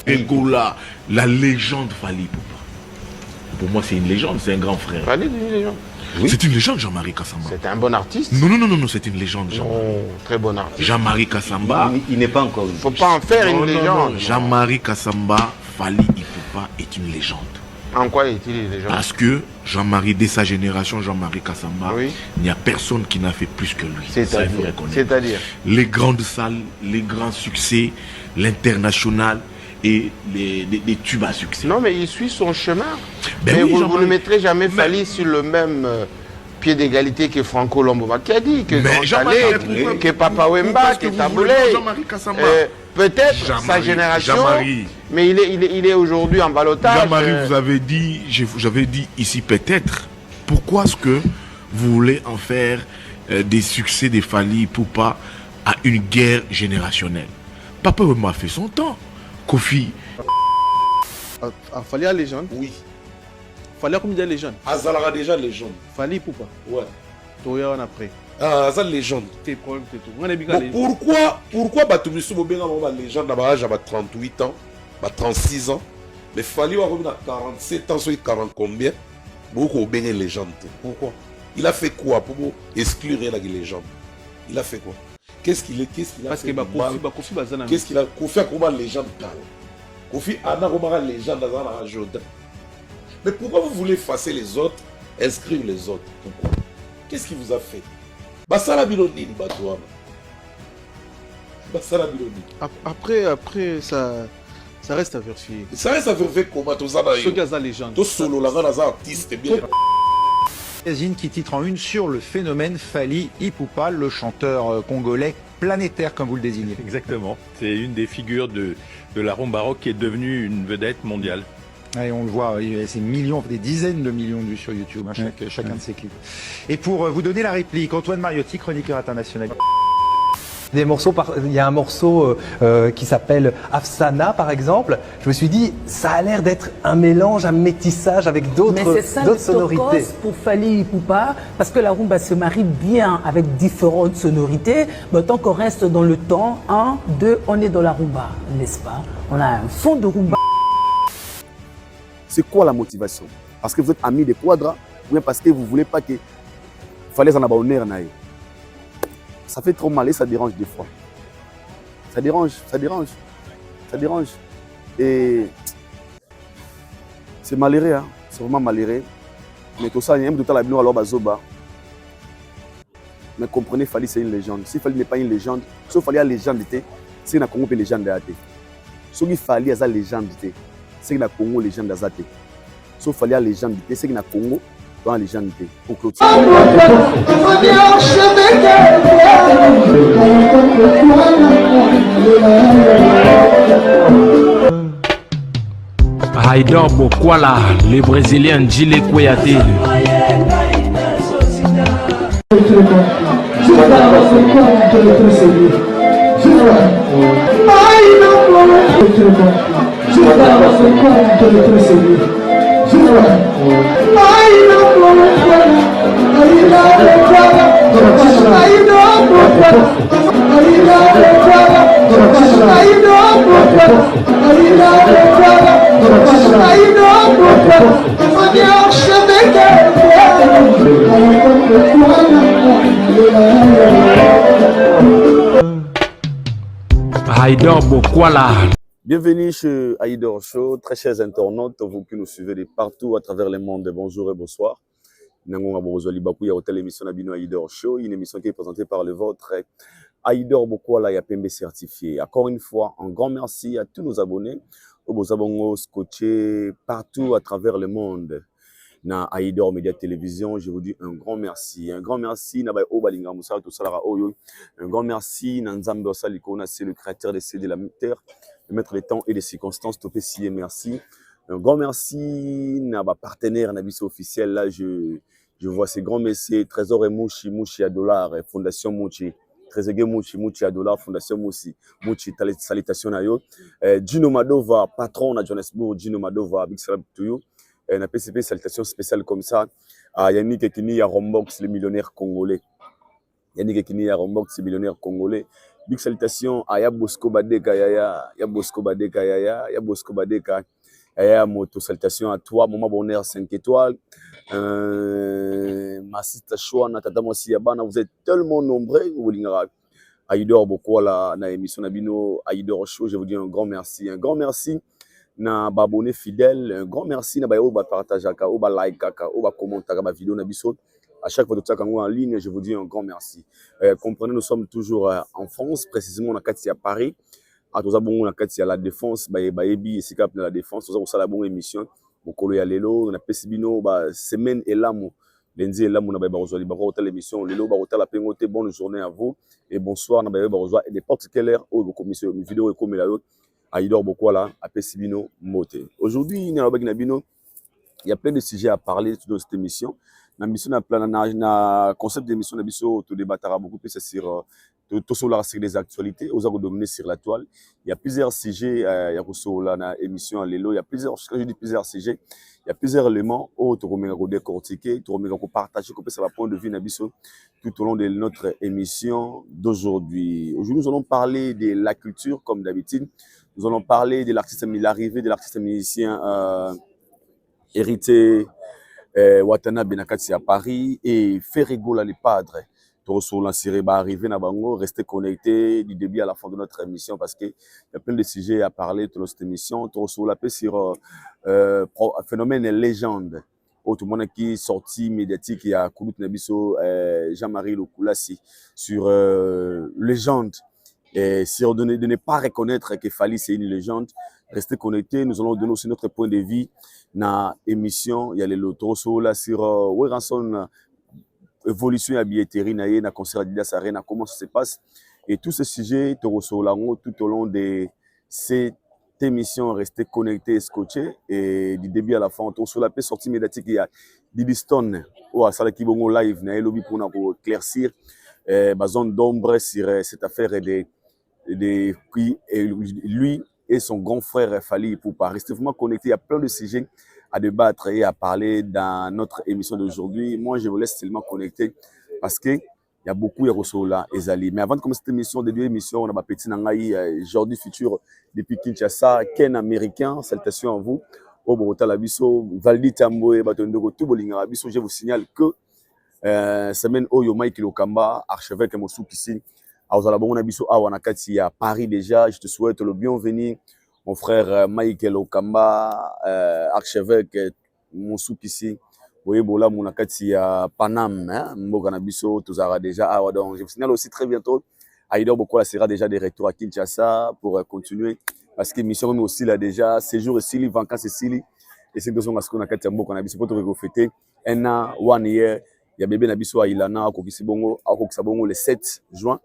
Ngola, la légende Fally Ipupa. Pour moi, c'est une légende, c'est un grand frère. Fally, une légende. Oui. C'est une légende, Jean-Marie Kassamba. C'est un bon artiste. Non, c'est une légende, Très bon artiste. Jean-Marie Kassamba. Il n'est pas encore. Faut pas en faire une légende. Jean-Marie Kassamba, Fally Ipupa est une légende. En quoi est-il une légende? Parce que Jean-Marie, dès sa génération, Jean-Marie Kassamba, oui. Il n'y a personne qui n'a fait plus que lui. C'est-à-dire les grandes salles, les grands succès, l'international et les tubes à succès. Non, mais il suit son chemin. Ben mais oui, vous ne mettrez jamais Fally sur le même pied d'égalité que Franco Lomboba qui a dit que Grand que Papa Wemba, que Taboulé. Peut-être sa génération, mais il est aujourd'hui en ballottage. Jean-Marie, j'avais dit ici peut-être. Pourquoi est-ce que vous voulez en faire des succès des Fally Ipupa à une guerre générationnelle? Papa Wemba a fait son temps. Kofi. Fally a légende? Oui. Fally a combien de légendes? Azalara déjà légende. Fally Ipupa? Ouais. Toya après. Ah, Azal légende. Tes problèmes, c'est tout. Bon, pourquoi Batumisu Mobéga a une légende à l'âge à 38 ans, à 36 ans, mais Fally a 47 ans, soit 40 combien? Beaucoup bien une légende. Pourquoi? Il a fait quoi pour exclure la légende? Il a fait quoi? Qu'est-ce qu'il a parce fait? Qu'est-ce qu'il a Kofi a comment légende? Kofi a comment légende dans la Jordan? Mais pourquoi vous voulez effacer les autres, inscrire les autres? Pourquoi? Qu'est-ce qu'il vous a fait? Basala Biloni, Batouama. Basala Biloni. Après ça reste à vérifier. Ça reste à vérifier comment tout ça va. Ce gars a légende. Tout solo, la grande artiste, bien. Magazine qui titre en une sur le phénomène Fally Ipupa, le chanteur congolais planétaire comme vous le désignez. Exactement, c'est une des figures de la rumba rock qui est devenue une vedette mondiale. Et on le voit, c'est millions, des dizaines de millions de vues sur YouTube, chacun de ses clips. Et pour vous donner la réplique, Antoine Mariotti, chroniqueur international. Des morceaux, il y a un morceau qui s'appelle Afsana par exemple. Je me suis dit, ça a l'air d'être un mélange, un métissage avec d'autres sonorités. Mais c'est pour Fally Ipupa, parce que la rumba se marie bien avec différentes sonorités. Mais tant qu'on reste dans le temps, 1, 2, on est dans la rumba, n'est-ce pas? On a un fond de rumba. C'est quoi la motivation? Parce que vous êtes ami de Quadra ou bien parce que vous ne voulez pas que Fally en abonner? Ça fait trop mal et ça dérange des fois. Ça dérange. Et c'est malheureux, hein? C'est vraiment malheureux. Mais tout ça, il y a même tout à l'heure alors Bazoba. Mais comprenez, Fally c'est une légende. Si Fally n'est pas une légende, sauf Fally a légende, c'est une Congo légende. Sauf qu'il Fally a légende, c'est une Congo légende. Sauf Fally a légende, c'est une Congo. Dans la légende pour clôturer. Haïdor Bokwala, le Brésilien Djile Kouyaté. Haïdor Bokwala. Bienvenue chez Haïdor Show, très chers internautes, vous qui nous suivez de partout à travers le monde. Bonjour et bonsoir. Nangonga Borozoli Bakou, il y a hôtel émission Abino Haïdor Show, une émission qui est présentée par le vôtre Haïdor Bokwala Yapembe certifié. Encore une fois, un grand merci à tous nos abonnés, aux abonnés scotchés partout à travers le monde. Na Haïdor Média Télévision, je vous dis un grand merci. Un grand merci Nabai Obalinga Moussa, tout ça, un grand merci Nanzambe Osalikona, c'est le créateur des cieux de la terre, de mettre les temps et les circonstances, topé si et merci. Un grand merci Naba partenaire Nabis officiel, là je vois ces grands messieurs, Trésor et Mouchi à dollar, Fondation Mouchi, Trésor Mouchi à dollar, Fondation Mouchi, salutation à yo. Gino Madova, patron à Johannesburg, Gino Madova, big salut to you. Na PCP, salutation spéciale comme ça à Yannick Ekini, à Rombox, le millionnaire congolais. Yannick Ekini, à Rombox, le millionnaire congolais. Big salutation à Bosco Badeka Yaya, Bosco Badeka Yaya, Bosco Badeka Yaya Moto. Salutation à toi, Maman Bonheur 5 étoiles. Ma sister Chouana, Tata Mossi Yabana, vous êtes tellement nombreux. Aïdor beaucoup la émission Nabino, Aïdor Show, je vous dis un grand merci. Un grand merci na babonné fidèle, un grand merci na bayo ba partage ka, ba like ka, ba commenter ma vidéo na biso. À chaque fois que tu as en ligne, je vous dis un grand merci. Comprenez, nous sommes toujours en France, précisément on a Katia à Paris. À tous on a Katia à la Défense, Baebi et Sikap la Défense. Nous avons ça la bonne émission. Bokolo ya lelo, on a Pesibino, semaine et l'âme. Lundi et l'âme, on a besoin de hôtel émission. Lelo, hôtel la pengote. Bonne journée à vous et bonsoir. On a besoin de n'importe quelle heure. Oh, commission, une vidéo est comme la autre. Aïdor Bokwala, à Pesibino, Moté. Aujourd'hui, il y a plein de sujets à parler dans cette émission. La mission na concept d'émission na tout débattra beaucoup plus sur tout sur les actualités aux arts dominés sur la toile. Il y a plusieurs sujets il y a sur la émission à l'élo, il y a plusieurs, quand je dis plusieurs sujets, il y a plusieurs éléments où tu remets décortiquer, tu remets partager comme ça va point de vue na tout au long de notre émission d'aujourd'hui. Aujourd'hui, nous allons parler de la culture comme d'habitude. Nous allons parler de l'artiste, l'arrivée de l'artiste musicien hérité Watanabe Nakati à Paris et Ferrigo les padres. Sur la série va arriver na bango, restez connectés du début à la fin de notre émission parce que il y a plein de sujets à parler dans cette émission. Sur la paix sur phénomène légende. Tout le monde qui est sorti médiatique, il y a Koulout Nabiso, Jean-Marie Lokulasi sur légende. Et si on de ne pas reconnaître que Fally c'est une légende, restez connectés. Nous allons donner aussi notre point de vue dans l'émission. Il y a les lotos là sur Weranson, évolution à billetterie, na concert Adidas Arena, comment ça se passe. Et tous ces sujets, tout au long de cette émission, restez connectés et scotchés. Et du début à la fin, sur la paix sortie médiatique, il y a Dibiston, ou à Salaki Bongo Live, na lobby pour éclaircir ma zone d'ombre sur cette affaire de lui et son grand frère Fally pour pas rester vraiment connecté. Il y a plein de sujets à débattre et à parler dans notre émission d'aujourd'hui. Moi, je vous laisse seulement connecter parce que il y a beaucoup de ressources là, Ezali. Mais avant de commencer cette émission, des deux émissions, on a ma petite nangaï, Jordi Futur depuis Kinshasa, Ken américain, salutations à vous. Au Borota Labiso, Valdi Tamboé, Batondoko, tout Bolinga Labiso, je vous signale que semaine Oyo Mike Lokamba, archevêque Moussou Kissi, Auzalabon Nabiso, Awanakati à Paris déjà. Je te souhaite le bienvenu, mon frère Michael Okamba, archevêque Moussou Kissi. Oui, bola Mounakati à Panam, Mboga Nabiso, Tozara déjà. Donc, je vous signale aussi très bientôt, Aïdor Bokola sera déjà de retour à Kinshasa pour continuer. Parce que mission aussi là déjà, séjour ici, vacances ici. Et c'est besoin parce qu'on a Katia Mboga Nabiso pour te fêter un an, 1 year. Il y a bébé Nabiso à Ilana, à Kokisabongo le 7 juin.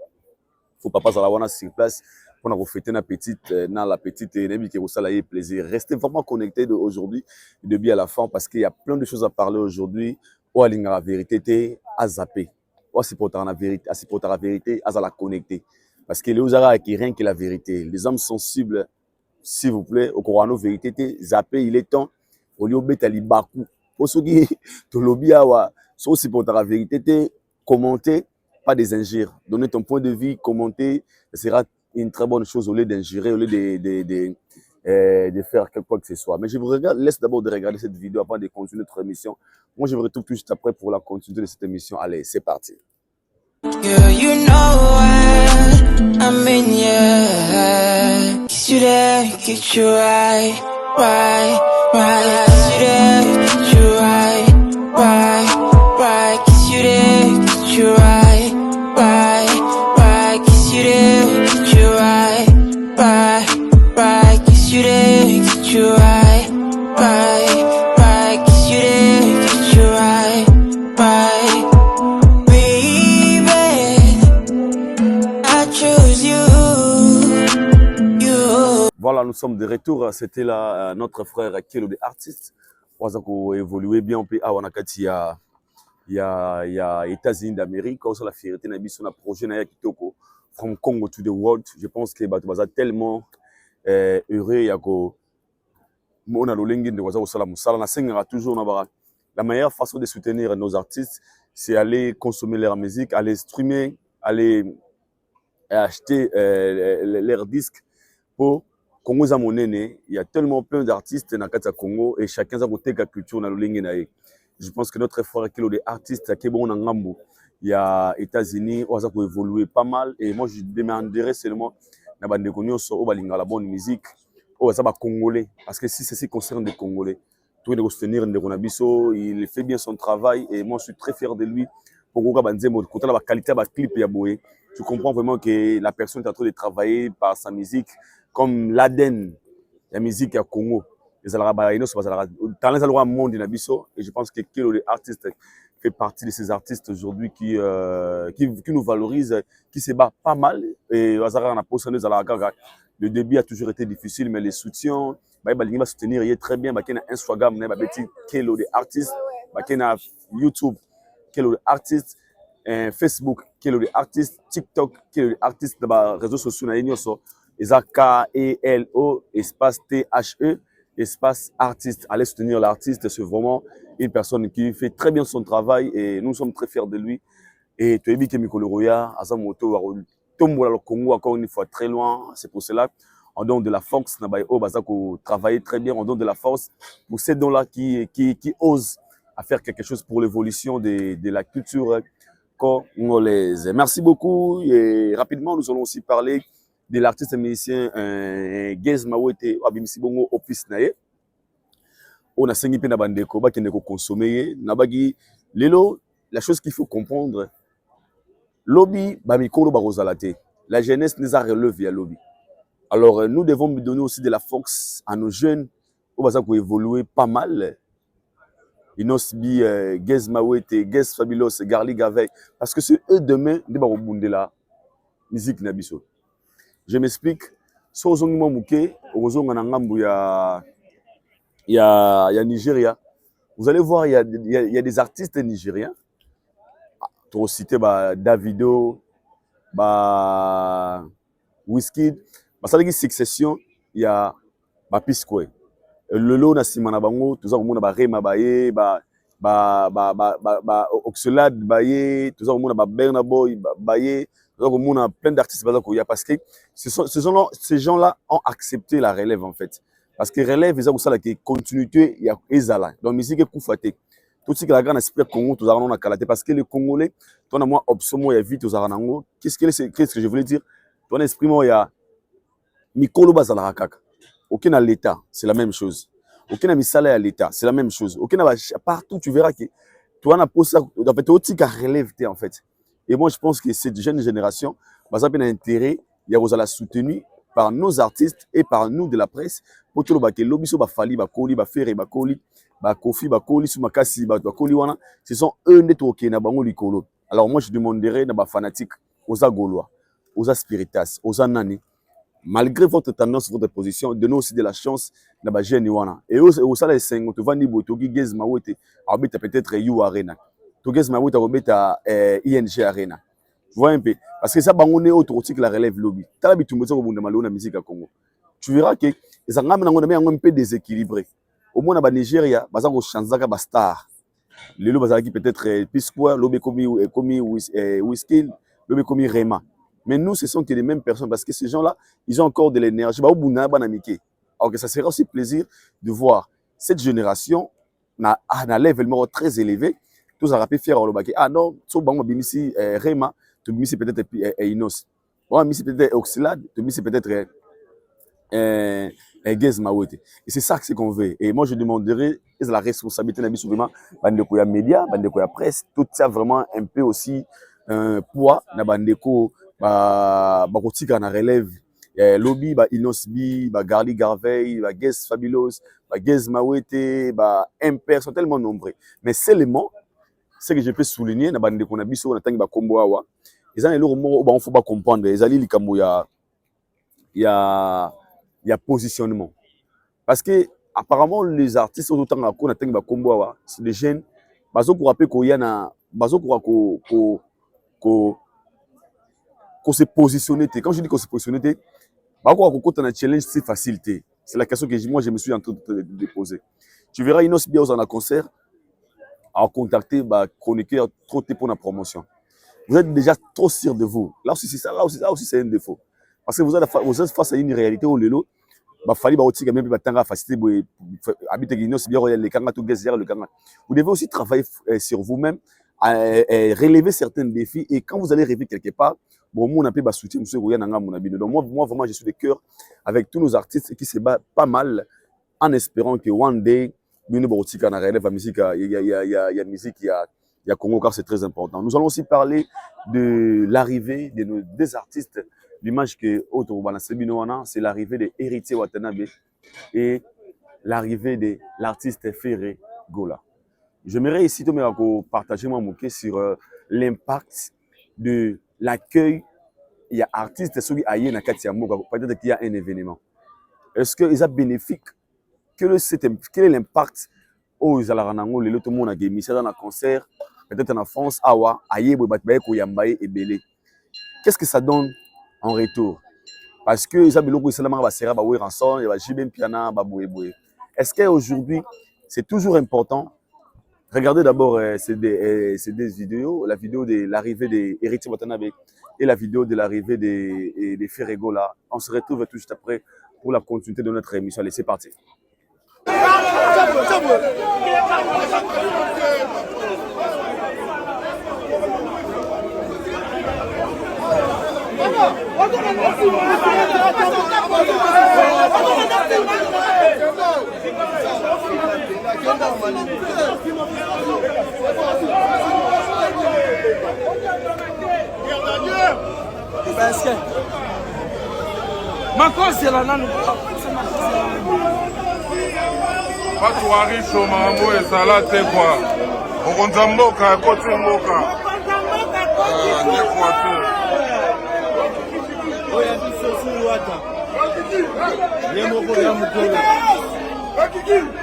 Faut pas passer à la wana sur place pour nous fêter la petite Nebi qui vous salaye plaisir. Restez vraiment connectés aujourd'hui, de bien à la fin, parce qu'il y a plein de choses à parler aujourd'hui. Ou à la vérité, à zapper. Ou à se porter la vérité, à la connecter. Parce que les Ouzara qui rien que la vérité. Les âmes sensibles, s'il vous plaît, au Corano vérité, zapper, il est temps. Au lieu de mettre bakou. Pour ceux qui te lobby à wa, soit se porter la vérité, commenter. Pas des injures. Donner ton point de vue, commenter, ce sera une très bonne chose au lieu d'injurer, au lieu de faire quelque chose que ce soit. Mais je vous laisse d'abord de regarder cette vidéo avant de continuer notre émission. Moi, je vous retrouve tout juste après pour la continuité de cette émission. Allez, c'est parti. Girl, you know what I mean, yeah. Kiss you there, get you right. Kiss you there, get you right. Kiss you there, get you right. Kiss you there, get you right. Kiss you there, get you right. Kiss you there, get you right. Baby, I choose you. Voilà, nous sommes de retour. C'était là notre frère Kelo de artiste. On a évolué bien. Il y a États-Unis d'Amérique, aussi la fierté sur un projet Kitoko from Congo to the world. Je pense que Batubaza tellement heureux. Il y a toujours la meilleure façon de soutenir nos artistes, c'est aller consommer leur musique, aller streamer, aller acheter leurs disques pour Congo Zamonene. Il y a tellement plein d'artistes dans le Congo et chacun a côté la culture dans le lingue. Je pense que notre frère qui est des artistes qui est bon en Ngambo, il y a États-Unis, on a évolué pas mal et moi je demanderais seulement na bande konyo so balinga la bonne musique oh ça va congolais parce que si ceci concerne des Congolais, tout est soutenir Ndekonabiso, il fait bien son travail et moi je suis très fier de lui pour qu'on banzemo côté la qualité de clip ya boé. Tu comprends vraiment que la personne est en train de travailler par sa musique comme l'ADN la musique à Congo. Les Alarabaïnos sont dans les endroits monde Nabiso et je pense que Kilo les artistes fait partie de ces artistes aujourd'hui qui nous valorisent, qui se bat pas mal et le début a toujours été difficile mais les soutiens va soutenir il est très bien bakena Instagram na petit Kilo des artistes bakena YouTube Kilo des artistes Facebook Kilo des artistes TikTok Kilo des artistes dans les réseaux sociaux na nyonso eza KELO espace THE espace artiste. Allez soutenir l'artiste, c'est vraiment une personne qui fait très bien son travail et nous sommes très fiers de lui. Et tu as vu que Mikolo Roya, Azamoto, Tombola le Congo, encore une fois très loin. C'est pour cela on donne de la force, travailler très bien, on donne de la force pour ces dons-là qui osent à faire quelque chose pour l'évolution de la culture congolaise. Merci beaucoup et rapidement nous allons aussi parler de l'artiste musicien Gez Mawete abimisi bongo office nae on a sengi pe na bandeko ba kende ko consommer na bagi lelo la chose qu'il faut comprendre lobby ba mikolo ba rozalate la jeunesse nous a relevé à lobby alors nous devons donner aussi de la force à nos jeunes au basa ko évoluer pas mal inosbi Gez Mawete Gez Fabulous Garli Gavey parce que c'est eux demain de ba robundela musique na biso. Je m'explique. Si vous avez un Nigeria, vous allez voir, il y a des artistes nigériens. Tu as cité Davido, Wizkid. Ça veut dire Succession, il y a Pisquet. Lolo na simana bango, tout ça au monde Rema Baye, Oxlade Baye, tout ça au monde Burna Boy Baye. Donc, on a plein d'artistes parce que ces gens-là ont accepté la relève en fait. Parce que relève, ils ont ça la continuité, il y a Ezala. Donc, musique est koufaté. Tout ce qui est la grande esprit Congo, tout ça on a calaté parce que les Congolais, ton moi obsomo il y a vite aux aranango. Qu'est-ce que je voulais dire? Ton esprit moi il y a Mikolo bazala kaka. Aucun à l'État, c'est la même chose. Aucun à misala à l'État, c'est la même chose. Aucun à partout tu verras que toi on a posé ça en fait aussi qu'à relève en fait. Et moi, je pense que cette jeune génération, ça a intérêt, il y a la soutenue par nos artistes et par nous de la presse. Pour tout le monde, l'obiso bafali, bakoli, bafere, bakoli, bakofi, bakoli, sumakasi, bakoli wana, ce sont eux qui na bango likolo. Alors moi, je demanderais na fanatiques, aux agolois, aux spiritas, aux anani, malgré votre tendance, votre position, donnez aussi de la chance na ba jeune wana. Et au salaire 5, tu vas ni botogi Gez Mawete, arbite peut-être You Arena. Gez Mawete à ING Arena. Tu vois un peu parce que ça bangoné autorotique la relève lobby. Tala bitumboza ko bunda malo na musique à Congo. Tu verras que ça ngam na ngona un peu déséquilibré. Au moins na Nigeria, baza ko chanzaka ba star. Lelo baza qui peut-être Pisquet, lobby komi Wizkid, lobby komi Rema. Mais nous ce sont que les mêmes personnes parce que ces gens-là, ils ont encore de l'énergie. Ba bunda ba na mike. Alors que ça sera aussi plaisir de voir cette génération na level très élevé. Tous à fier au Lobaki. Ah non, so bango bimisi Rema, tu bimisi peut-être Inos. Bon, bimisi peut-être Oxlade, tu bimisi peut-être Gez Mawete. Et c'est ça que c'est qu'on veut. Et moi je demanderais la responsabilité na biso vraiment bandeko ya média, bandeko ya presse, tout ça vraiment un peu aussi poids na bandeko bakotika na relève. Lobby Inosbi, Garli Gavey, Gez Fabulous, Gez Mawete, Imper sont tellement nombreux. Mais seulement ce que je peux souligner na bande qu'on a biso na tangi ba kombo awa ezana eloko moko ba on faut pas comprendre ezali likambo ya positionnement parce que apparemment les artistes autant na tangi ba kombo awa c'est des jeunes bazo ko rappeler ko yana bazo ko se positionner. Quand je dis qu'on se positionner ba ko kota na challenge c'est facilité. C'est la question que moi je me suis en train de poser. Tu verras Inos bien aux en concert à contacter chroniqueur trop pour la promotion. vous êtes déjà trop sûr de vous. Là aussi, c'est ça, là aussi c'est un défaut. Parce que vous êtes face à une réalité où le lot, vous devez aussi travailler sur vous-même, relever certains défis. Et quand vous allez rêver quelque part, bon, moi, on a pu soutien. Donc, moi, vraiment, je suis de cœur avec tous nos artistes qui se battent pas mal en espérant que one day, il y a musique, il y a Congo, car c'est très important. Nous allons aussi parler de l'arrivée de nos deux artistes. L'image que c'est l'arrivée de Héritier Watanabe et l'arrivée de l'artiste Ferré Gola. J'aimerais ici partager mon mot sur l'impact de l'accueil. Il y a artistes qui peut-être qu'il y a un événement. Est-ce que c'est bénéfique? Quel est l'impact aux Alaranango, les tout le monde a gagné dans un concert, peut-être en France, Awa, Aye, Yambaye et Belé. Qu'est-ce que ça donne en retour? Parce que les Abiloko Salama va serrer Baoué Ranson, il va Jibem Piana, Baboué. Est-ce qu'aujourd'hui, c'est toujours important? Regardez d'abord ces deux vidéos, la vidéo de l'arrivée d'Héritier Watanabe et la vidéo de l'arrivée de Ferré Gola. On se retrouve tout juste après pour la continuité de notre émission. Allez, c'est parti. Watu warisho mambo ezala te kwa okonza mboka koti mboka ndekwa te oya biso suru wata yemoko ya mutolo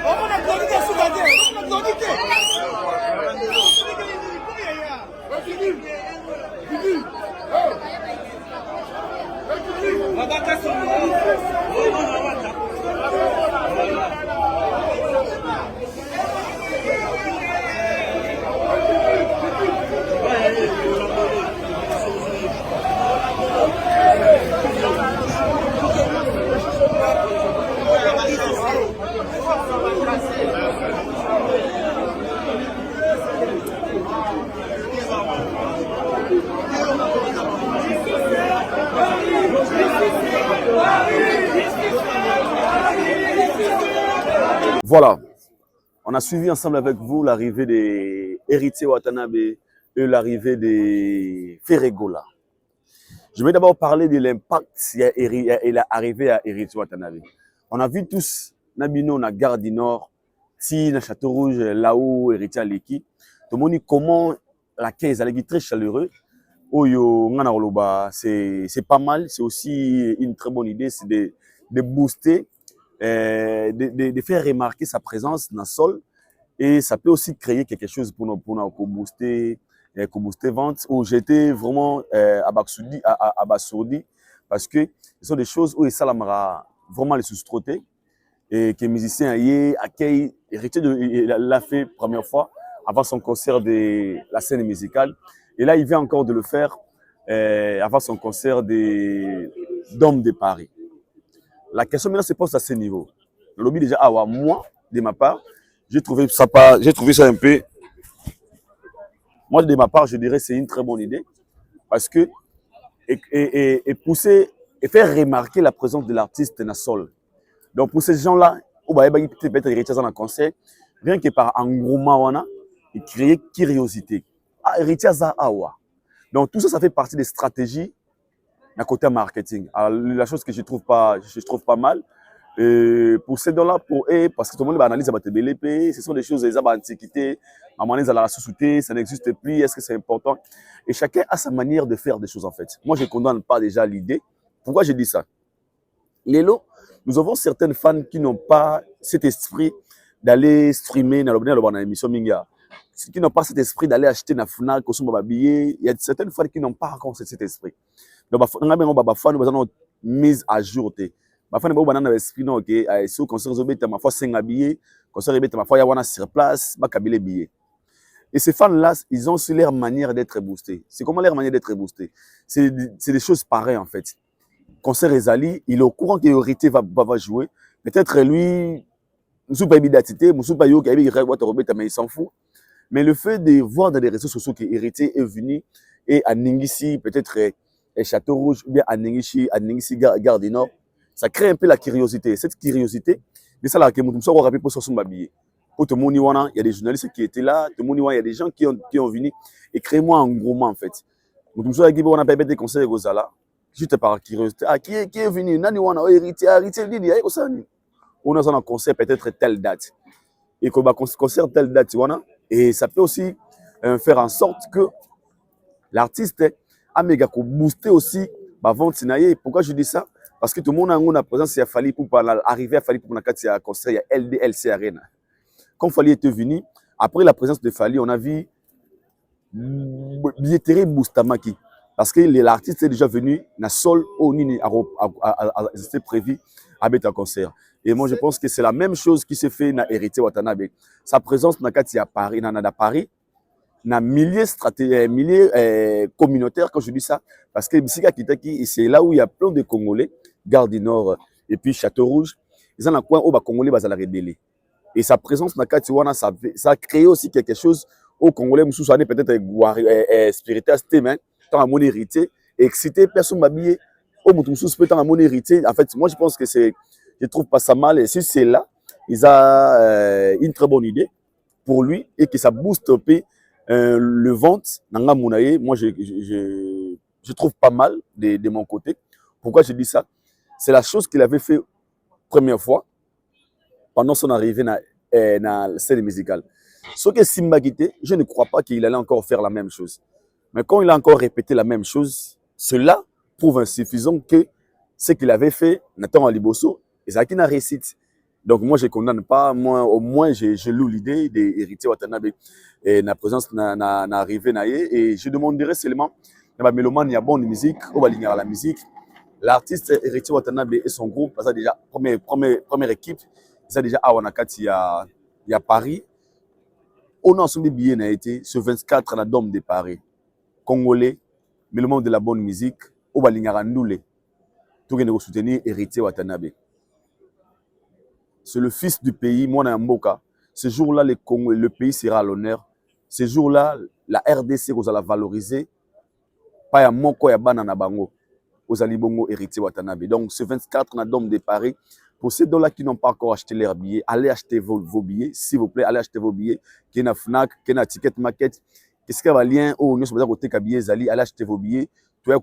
omona kodike sukate kodike Voilà, on a suivi ensemble avec vous l'arrivée des Héritier Watanabe et l'arrivée des Ferré Gola. Je vais d'abord parler de l'impact et l'arrivée à Héritier Watanabe. On a vu tous Nabino na Gare du Nord, si na Château Rouge, là-haut Héritier Aleki. Tout le monde dit comment la caisse est très chaleureux. Oyo ngana oloba, c'est pas mal, c'est aussi une très bonne idée, c'est de booster. De faire remarquer sa présence dans le sol et ça peut aussi créer quelque chose pour nous booster vente où j'étais vraiment abasourdi parce que ce sont des choses où ça vraiment les sous-traités et que les musiciens accueillent Héritier l'a fait première fois avant son concert de la scène musicale et là il vient encore de le faire avant son concert d'Homme de Paris. La question maintenant se pose à ce niveau. Le lobby déjà, moi, de ma part, j'ai trouvé ça un peu. Moi, de ma part, je dirais que c'est une très bonne idée. Parce que, et pousser, et faire remarquer la présence de l'artiste dans le sol. Donc, pour ces gens-là, peut-être héritier dans un concert, rien que par engouement, et créer curiosité. Ah, héritier à Awa. Donc, tout ça, ça fait partie des stratégies d'un côté marketing. Alors, la chose que je trouve pas mal, pour ces dons-là, parce que tout le monde analyse à BLP, ce sont des choses des antiquités, à un moment donné, la sous-souté, ça n'existe plus, est-ce que c'est important? Et chacun a sa manière de faire des choses en fait. Moi, je ne condamne pas déjà l'idée. Pourquoi je dis ça? Lélo, nous avons certaines fans qui n'ont pas cet esprit d'aller streamer dans l'émission Minga, qui n'ont pas cet esprit d'aller acheter na Fnac, consommer des billets. Il y a certaines fans qui n'ont pas encore cet esprit. Donc, nous avons mise à jour. Nous avons esprit si au concert ma foi 5 billets, concert ma foi ya wana sur place, ba kabile billets. Et ces fans-là, ils ont aussi leur manière d'être boostés. C'est comment leur manière d'être boostés? C'est des choses pareilles, en fait. Concert Ezali, il est au courant que Héritier va jouer. Peut-être lui, mais il s'en fout. Mais le fait de voir dans les réseaux sociaux que Héritier est venu et à Ningisi, peut-être Château Rouge, ou bien à Ningisi, Gare du Nord, ça crée un peu la curiosité. Cette curiosité, mais ça, là, que nous sommes rappelés pour son babillé. Pour tout le monde, il y a des journalistes qui étaient là, tout le monde, il y a des gens qui ont venu et créé-moi un gros en fait. Nous sommes dit, on a des conseils aux Zala, juste par curiosité. Ah, qui est venu? Nani wana, héritier, on a un concert peut-être telle date. Et qu'on va concert telle date, et ça peut aussi faire en sorte que l'artiste a méga booster aussi ma vente. Pourquoi je dis ça? Parce que tout le monde a une présence, il a fallu pour arriver à Fali pour un concert, il y a LDLC Arena. Quand Fali était venu, après la présence de Fali, on a vu billetterie Boustamaki. Parce que l'artiste est déjà venu, na sol au Nini c'était prévu à mettre un concert. Et moi, je pense que c'est la même chose qui se fait dans Héritier Watanabe. Sa présence dans Paris, dans Paris, dans milliers communautaires, quand je dis ça, parce que Bissika Kitaki, c'est là où il y a plein de Congolais, Gare du Nord et puis Château Rouge, ils sont dans le coin où les Congolais vont rebelle. Et sa présence dans Katiwana, ça a créé aussi quelque chose aux Congolais, peut-être spirituel, tant à mon héritier, excité, personne m'habillé, au Moutoumsous, peut être à mon héritier. En fait, moi, je pense que je trouve pas ça mal. Et si c'est là, ils ont une très bonne idée pour lui et que ça booste un peu le vente. Moi, je trouve pas mal de mon côté. Pourquoi je dis ça? C'est la chose qu'il avait fait première fois pendant son arrivée dans la scène musicale. Ce que Simba quitté, je ne crois pas qu'il allait encore faire la même chose. Mais quand il a encore répété la même chose, cela prouve insuffisant que ce qu'il avait fait, Nathan Aliboso, et ça qui n'a réussite. Donc moi, je ne condamne pas, moi, au moins, je loue l'idée d'Héritier Watanabe et la présence n'arrivée et je demanderais seulement, il y a mélomane, il y a bonne musique, on va ligner à la musique. L'artiste Héritier Watanabe et son groupe, ça déjà, première équipe, ça déjà à Wanakati, il y a Paris. On a ensemble bien été ce 24 à la Dôme de Paris. Congolais, mais le monde de la bonne musique, on va ligner à Ndoulé. Tout le monde soutenir Héritier Watanabe. C'est le fils du pays, Mwana Mboka. Ce jour-là, le pays sera à l'honneur. Ce jour-là, la RDC, vous allez valoriser. Pas ya moko ya banana bango. Vous allez bongo Héritier Watanabe. Donc, ce 24 à la Dôme de Paris, pour ceux là qui n'ont pas encore acheté leurs billets, allez acheter vos billets. S'il vous plaît, allez acheter vos billets. Qui est FNAC, qui est Ticket Market. Qu'est-ce qu'il y a lien au nous sommes côté billets, allez acheter vos billets. Tu as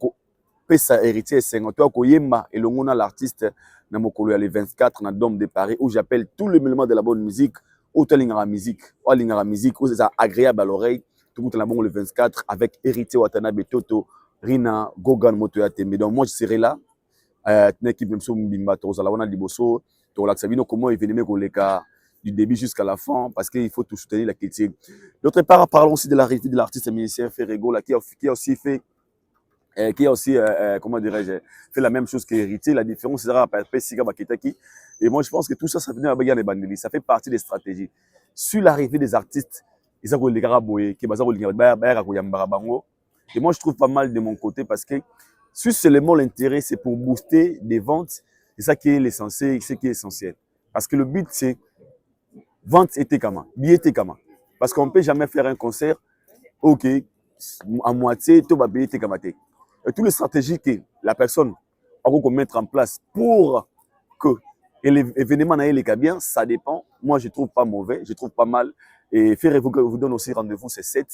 pesa Héritier 50. Tu as koyema et l'ongona l'artiste na mokolo le 24 na Dôme de Paris où j'appelle tous les éléments de la bonne musique, au lingara musique, où c'est agréable à l'oreille. Tout le monde le 24 avec Héritier Watanabe, Toto, Rina, Gogan, Motoya Tembe. Donc moi je serai là. L'équipe même sur Mbimba, Tozalawana Liboso, Tolaxabino, comment événement du début jusqu'à la fin, parce qu'il faut tout soutenir la critique. D'autre part, parlons aussi de l'arrivée de l'artiste musicien Ferrego, là, qui a aussi fait, comment dirais-je, fait la même chose qu'Héritier. La différence, c'est à Pessiga Bakitaki. Et moi, je pense que tout ça, ça venait à Bagan et Bandeli. Ça fait partie des stratégies. Sur l'arrivée des artistes, ils ont les Garaboye, qui basent et moi, je trouve pas mal de mon côté parce que si seulement l'intérêt, c'est pour booster des ventes, c'est ça qui est l'essentiel, c'est qui est essentiel. Parce que le but, c'est vente et tekama, billet tekama. Parce qu'on ne peut jamais faire un concert, ok, à moitié, tout va payer tekama. Et toutes les stratégies que la personne a mettre en place pour que l'événement n'aille les bien, ça dépend. Moi, je ne trouve pas mauvais, je trouve pas mal. Et Ferrego vous donne aussi rendez-vous, c'est 7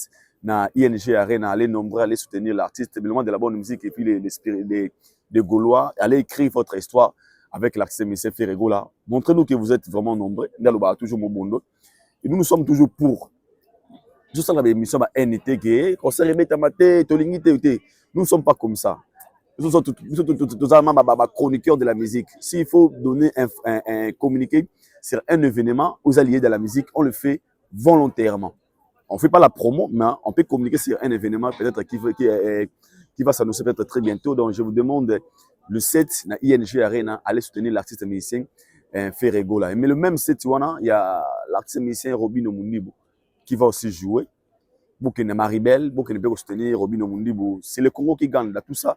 na ING Arena, allez nombreux, allez soutenir l'artiste, le moment de la bonne musique et puis les Gaulois, allez écrire votre histoire avec l'artiste M. Ferrego là. Montrez-nous que vous êtes vraiment nombreux. Toujours mon bon. Et nous sommes toujours pour. Tout ça, la émission va NT, concert nous ne sommes pas comme ça. Nous sommes tous chroniqueurs de la musique. S'il faut donner un communiqué sur un événement aux alliés de la musique, on le fait volontairement. On ne fait pas la promo, mais on peut communiquer sur un événement peut-être qui va s'annoncer peut-être très bientôt. Donc, je vous demande le 7 na ING Arena, allez soutenir l'artiste musicien Ferrego là. Mais le même 7, il y a l'artiste musicien Robin Omunibo qui va aussi jouer. Bokene Maribel, Bokene Beko soutenir Robin Omundibo. C'est le Congo qui gagne dans tout ça.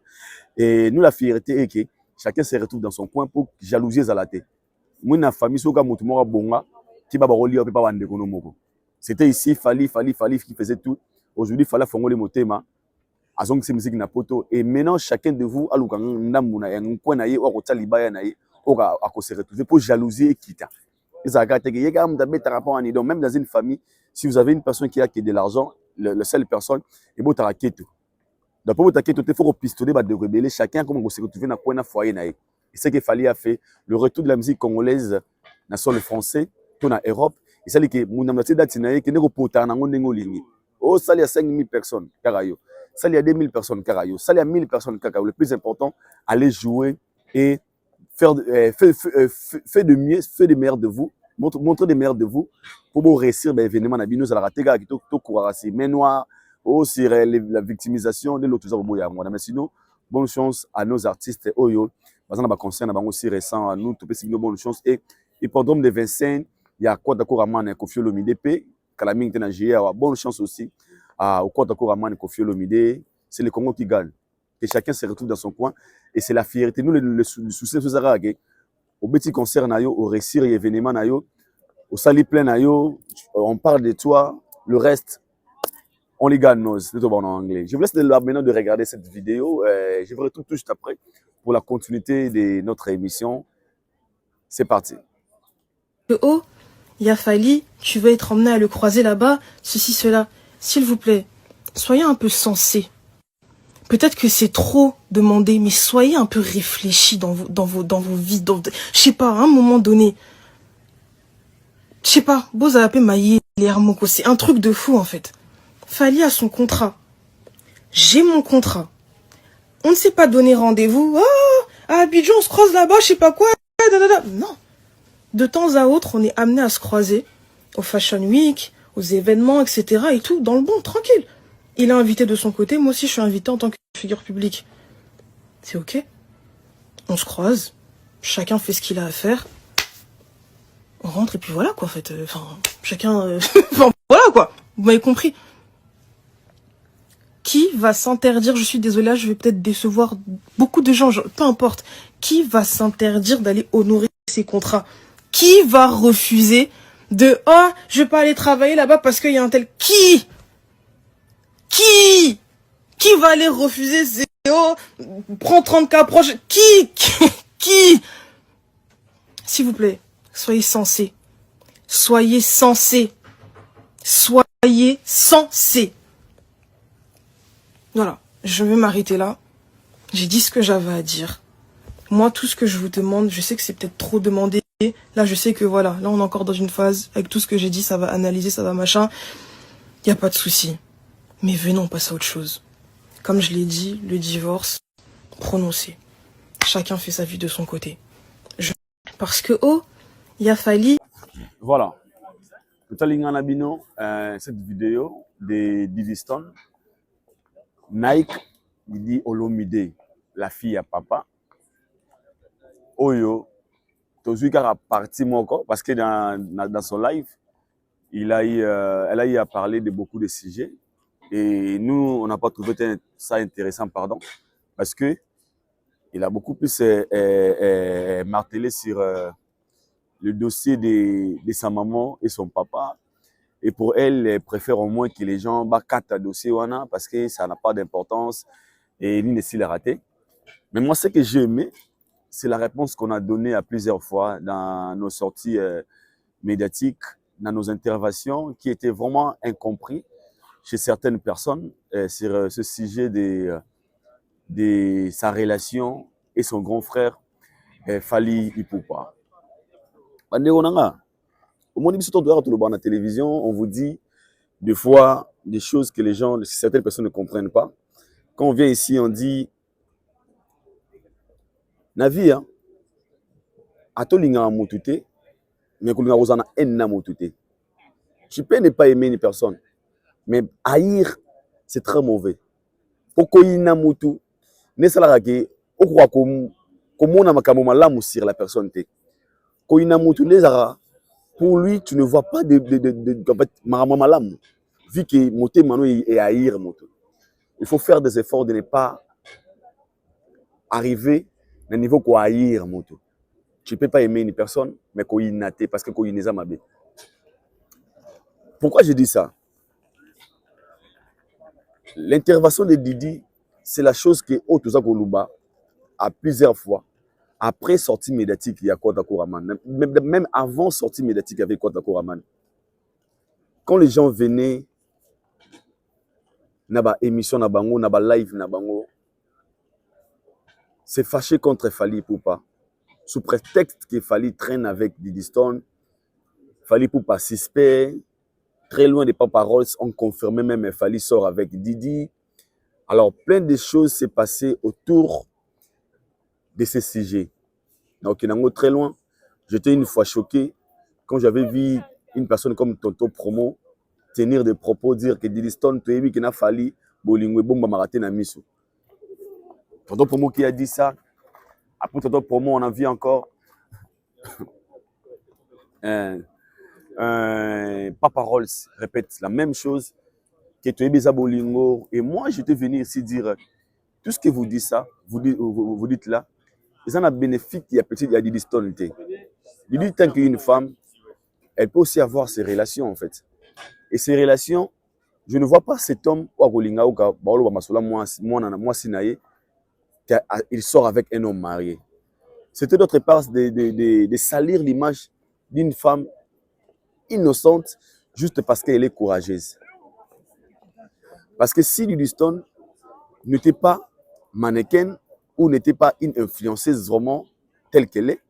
Et nous, la fierté est que chacun se retrouve dans son coin pour jalouser à la tête. Moi, la famille, c'est comme tout le monde bonga, qui va relier au papa de Konomoko. C'était ici, Fali qui faisait tout. Aujourd'hui, Fala Fongo le Motema. Azong c'est musique na poto. Et maintenant, chacun de vous, alouka namuna, un coin naïe, ou à libaya naïe, ou à se retrouver pour jalouser et quitter. Même dans une famille, si vous avez une personne qui a de l'argent, la seule personne, et bon, tu as tout. Donc, pour vous il faut pistonner, de rebeller chacun comme on se retrouve dans un foyer. Et c'est ce qu'il fallait a fait. Le retour de la musique congolaise dans le sol français, tout en Europe. Et c'est que mon amitié d'Atinaï, qui n'est pas oh, ça, il y a 5000 personnes, carayo. Ça, il y a 2000 personnes, carayo. Ça, il y a 1000 personnes, carayo. Le plus important, aller jouer et faire de mieux, faire de meilleurs de vous, montrer des meilleurs de vous pour réussir l'événement. Nous allons rater tout mais noir, aussi la victimisation de l'autre. Mais sinon, bonne chance à nos artistes. Oyo, parce qu'on a concert aussi récent à nous, tout petit bonne chance. Et pendant les 25, il y a quoi d'accord à man Kofi Olomide P, Kalaming Tenagé, bonne chance aussi au quoi d'accord à man Kofi Olomide. C'est le Congo qui gagne. Que chacun se retrouve dans son coin et c'est la fierté. Nous, le souci de ce Zaragé, au petit concert, au récit, et événement, au sali plein, on parle de toi, le reste, on les gagne, c'est tout bon en anglais. Je vous laisse maintenant de regarder cette vidéo. Je vous retrouve tout juste après pour la continuité de notre émission. C'est parti. Oh, il a fallu, tu veux être emmené à le croiser là-bas, ceci, cela. S'il vous plaît, soyez un peu sensés. Peut-être que c'est trop demandé, mais soyez un peu réfléchis dans vos vies. Je sais pas, à un moment donné. Je sais pas, Bozapé Maïe, Lermoko, c'est un truc de fou en fait. Fali a son contrat. J'ai mon contrat. On ne s'est pas donné rendez-vous. Ah, à Abidjan, on se croise là-bas, je sais pas quoi. Non. De temps à autre, on est amené à se croiser au Fashion Week, aux événements, etc. et tout, dans le bon, tranquille. Il est invité de son côté, moi aussi je suis invité en tant que figure publique. C'est ok. On se croise, chacun fait ce qu'il a à faire. On rentre et puis voilà quoi en fait. Enfin, chacun... enfin voilà quoi, vous m'avez compris. Qui va s'interdire, je suis désolée, là, je vais peut-être décevoir beaucoup de gens, peu importe. Qui va s'interdire d'aller honorer ses contrats? Qui va refuser de « Oh, je vais pas aller travailler là-bas parce qu'il y a un tel... » Qui va aller refuser ces oh, prends 30K proche? Qui S'il vous plaît, soyez sensés. Soyez sensés. Soyez sensés. Voilà, je vais m'arrêter là. J'ai dit ce que j'avais à dire. Moi, tout ce que je vous demande, je sais que c'est peut-être trop demandé. Là, je sais que voilà, là, on est encore dans une phase, avec tout ce que j'ai dit, ça va analyser, ça va machin. Il n'y a pas de souci. Mais venons, on passe à autre chose. Comme je l'ai dit, le divorce, prononcé. Chacun fait sa vie de son côté. Parce que, oh, il a fallu... Voilà. Tout à l'heure, cette vidéo de Diviston, Nike, il dit Olomide, la fille à papa. Oyo, Tozuika a parti mon corps parce que dans son live, elle a eu à parler de beaucoup de sujets. Et nous, on n'a pas trouvé ça intéressant, pardon, parce que il a beaucoup plus martelé sur le dossier de sa maman et son papa. Et pour elle, elle préfère au moins que les gens battent un dossier parce que ça n'a pas d'importance et ni ne s'il a raté. Mais moi, ce que j'ai aimé, c'est la réponse qu'on a donnée à plusieurs fois dans nos sorties médiatiques, dans nos interventions, qui étaient vraiment incompris chez certaines personnes sur ce sujet de sa relation et son grand frère Fali Ipupa. Au monde de la télévision, on vous dit des fois des choses que les gens, certaines personnes ne comprennent pas. Quand on vient ici, on dit Navi, hein, atolinga motute, mais qu'on a osana enna motute. Tu peux ne pas aimer une personne, mais haïr, c'est très mauvais. Pourquoi il n'a motu, ne salarake, au croit comme on a makambo malamu sur la personne te. Quand il n'a motu, les ara. Pour lui, tu ne vois pas de malam. vu que moté mano est haïr moto. Il faut faire des efforts de ne pas arriver à un niveau qu'on haïr moto. Tu ne peux pas aimer une personne, mais qu'on y naté parce que qu'on y n'est pas mal. Pourquoi je dis ça? L'intervention de Didi, c'est la chose que Otoza Koluba a plusieurs fois, après sortie médiatique, il y a Kota Koraman, même avant sortie médiatique avec Kota Koraman. Quand les gens venaient, naba émission na bango, naba live na bango, c'est fâché contre Fally Ipupa. Sous prétexte que Fally traîne avec Diddy Stone, Fally Ipupa suspect, très loin des paroles, on confirmait même que Fally sort avec Didi. Alors, plein de choses s'est passé autour de ces sujets. Donc, il y en a très loin. J'étais une fois choqué quand j'avais vu une personne comme Tonton Promo tenir des propos, dire que Diddy Stone, tu as vu qu'il a fallu Bolingwe Bomba Maraté na Miso. Tonton Promo qui a dit ça. Après Tonton Promo, on a vu encore Papa Rolls répète la même chose que tu es Beza Bolingo. Et moi, je te venu ici dire tout ce que vous dites ça, vous dites là, ils en ont bénéfice, il y a peut-être il y a Diddy Stone. Diddy, tant qu'une femme, elle peut aussi avoir ses relations en fait. Et ces relations, je ne vois pas cet homme, il sort avec un homme marié. C'était d'autre part de salir l'image d'une femme innocente juste parce qu'elle est courageuse. Parce que si Diddy Stone n'était pas mannequin ou n'était pas une influenceuse vraiment telle qu'elle est,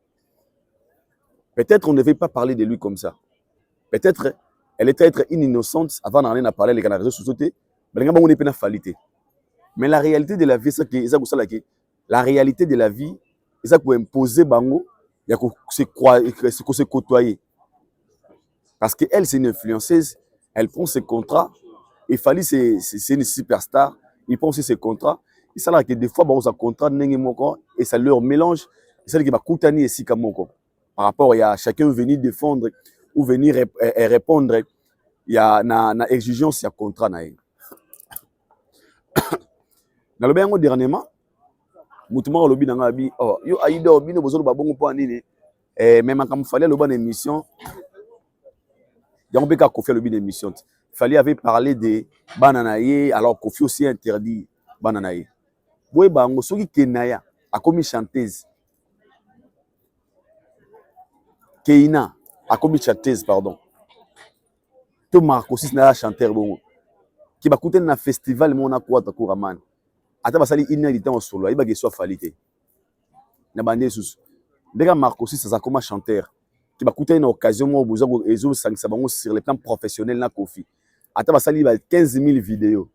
peut-être on ne devait pas parler de lui comme ça. Peut-être elle était une innocente avant d'en aller parler les réseaux sociaux, mais mais la réalité de la vie, c'est que la réalité de la vie, c'est qu'on imposer bango, il y a se côtoyer. Parce qu'elle, c'est une influenceuse, elle prend ses contrats, et Fally, c'est une superstar, il prend aussi ses contrats, et ça là que des fois, on a un contrat, et ça leur mélange, et ça dit que Koutani et Sikamoko. Par rapport à chacun venir défendre ou venir répondre, il y a une exigence, il y a un contrat. Dans le bien dernièrement, Moutouma lobby dans Gabi, oh, yo Aïda, bino bozolo babongo po anini, même quand il fallait le bon émission, il y a un peu qu'à Kofi le bon émission. Il fallait avait parlé de bananaye, alors Kofi aussi interdit bananaye. Boy bango soki Kenaya a commis chanteuse. Keina a commis chanteuse, pardon. To Marco aussi na chanteur bongo. Qui va coûter na festival mon akwa ta Kouraman. Ata basali inédité en solo, il va que soit falité. Na bande sous. Déjà Marco aussi ça comme chanteur. Qui va coûter une occasion moi besoin ezo sang sabango sur le plan professionnel na Kofi. Ata basali va 15 000 vidéos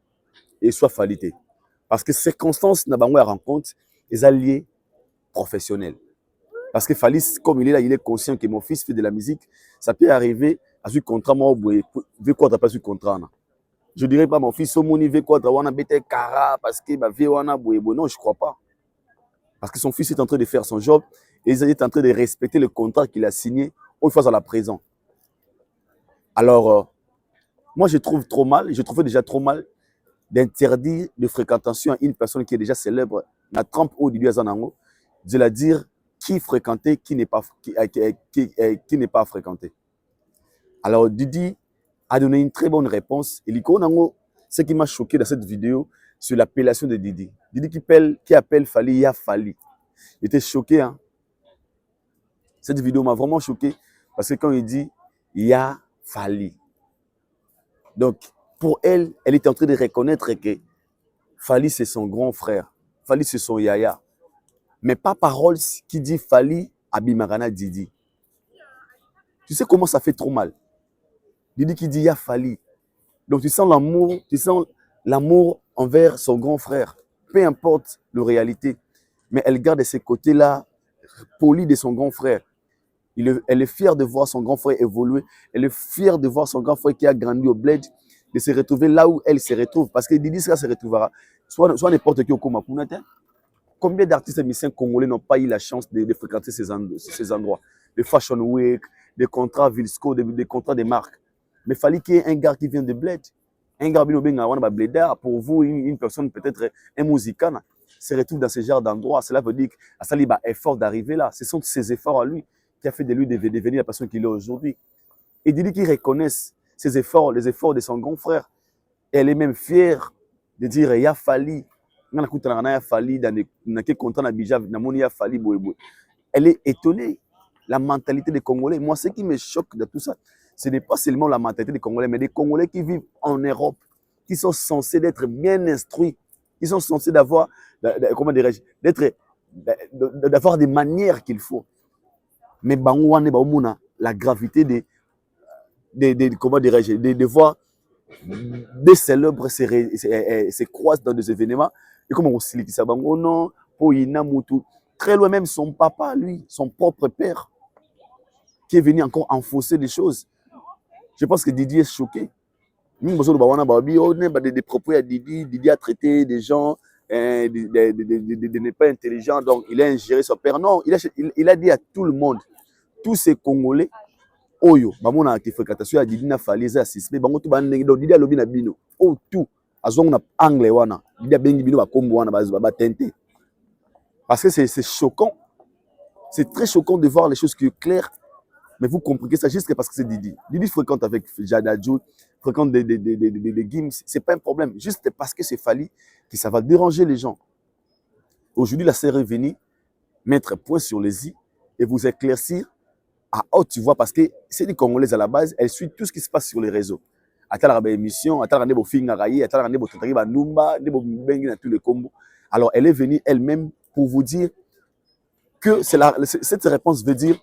et soit falité. Parce que circonstances na bango rencontre les alliés professionnels. Parce que Fally, comme il est là, il est conscient que mon fils fait de la musique, ça peut arriver à ce contrat, moi, veut quoi pas ce contrat. Je dirais pas mon fils, au mon niveau, quoi, on a bêté cara, parce que bah, non, je crois pas. Parce que son fils est en train de faire son job et il est en train de respecter le contrat qu'il a signé au face à la présent. Alors, moi, je trouve trop mal, je trouvais déjà trop mal d'interdire de fréquentation à une personne qui est déjà célèbre, la trempe au début à Zanango, de la dire qui fréquenter, qui n'est pas fréquenté. Alors Didi a donné une très bonne réponse. Et ce qui m'a choqué dans cette vidéo, c'est l'appellation de Didi. Didi qui appelle Fally, il y a Fally. J'étais choqué. Hein? Cette vidéo m'a vraiment choqué parce que quand il dit il y a Fally. Donc pour elle, elle est en train de reconnaître que Fally c'est son grand frère. Fally c'est son yaya. Mais pas parole qui dit Fally Abimarana Didi. Tu sais comment ça fait trop mal. Didi qui dit ya Fally. Donc tu sens l'amour envers son grand frère. Peu importe la réalité. Mais elle garde ces côtés-là polis de son grand frère. Elle est fière de voir son grand frère évoluer. Elle est fière de voir son grand frère qui a grandi au bled, de se retrouver là où elle se retrouve. Parce que Didi ça se retrouvera. Soit n'importe qui au Komapunata. Combien d'artistes et musiciens congolais n'ont pas eu la chance de fréquenter ces endroits? Les Fashion Week, des contrats Vilsco, des contrats de marques. Mais Fally qu'il y ait un gars qui vient de bled, Un gars blédard, pour vous, une personne peut-être un musicien, se retrouve dans ce genre d'endroit. Cela veut dire que ça lui a effort d'arriver là. Ce sont ses efforts à lui qui a fait de lui devenir la personne qu'il est aujourd'hui. Et Didi qui reconnaisse ses efforts, les efforts de son grand frère. Et elle est même fière de dire il y a fallu. Elle est étonnée. La mentalité des Congolais. Moi, ce qui me choque de tout ça, ce n'est pas seulement la mentalité des Congolais, mais des Congolais qui vivent en Europe, qui sont censés d'être bien instruits, qui sont censés d'avoir, comment dirais-je, d'avoir des manières qu'il faut. Mais la gravité comment dirais-je, de voir des célèbres se croisent dans des événements, et comme on se dit ça, non, pour Inamutu, très loin même son papa, lui, son propre père, qui est venu encore enfoncer des choses. Je pense que Didi est choqué. Des propos à Didi, Didi a traité des gens de ne pas intelligents, donc il a ingéré son père. Non, il a dit à tout le monde, tous ces Congolais, Oyo, bamona a fréquentation à Didi na faleza suspect, bango tout bandenge donc Didi a lobi na bino, oh tout, azongo na anglais wana, Didi a bengi bino ba kombo wana ba tente. Parce que c'est choquant. C'est très choquant de voir les choses qui sont claires. Mais vous comprenez ça juste parce que c'est Didi. Didi fréquente avec Jadadjou, fréquente des Gims. Ce n'est pas un problème. Juste parce que c'est Fali que ça va déranger les gens. Aujourd'hui, la sœur est venue mettre point sur les i et vous éclaircir à haute voix parce que c'est des Congolaises à la base. Elles suivent tout ce qui se passe sur les réseaux. Émission, tous les combos. Alors, elle est venue elle-même pour vous dire que cette réponse veut dire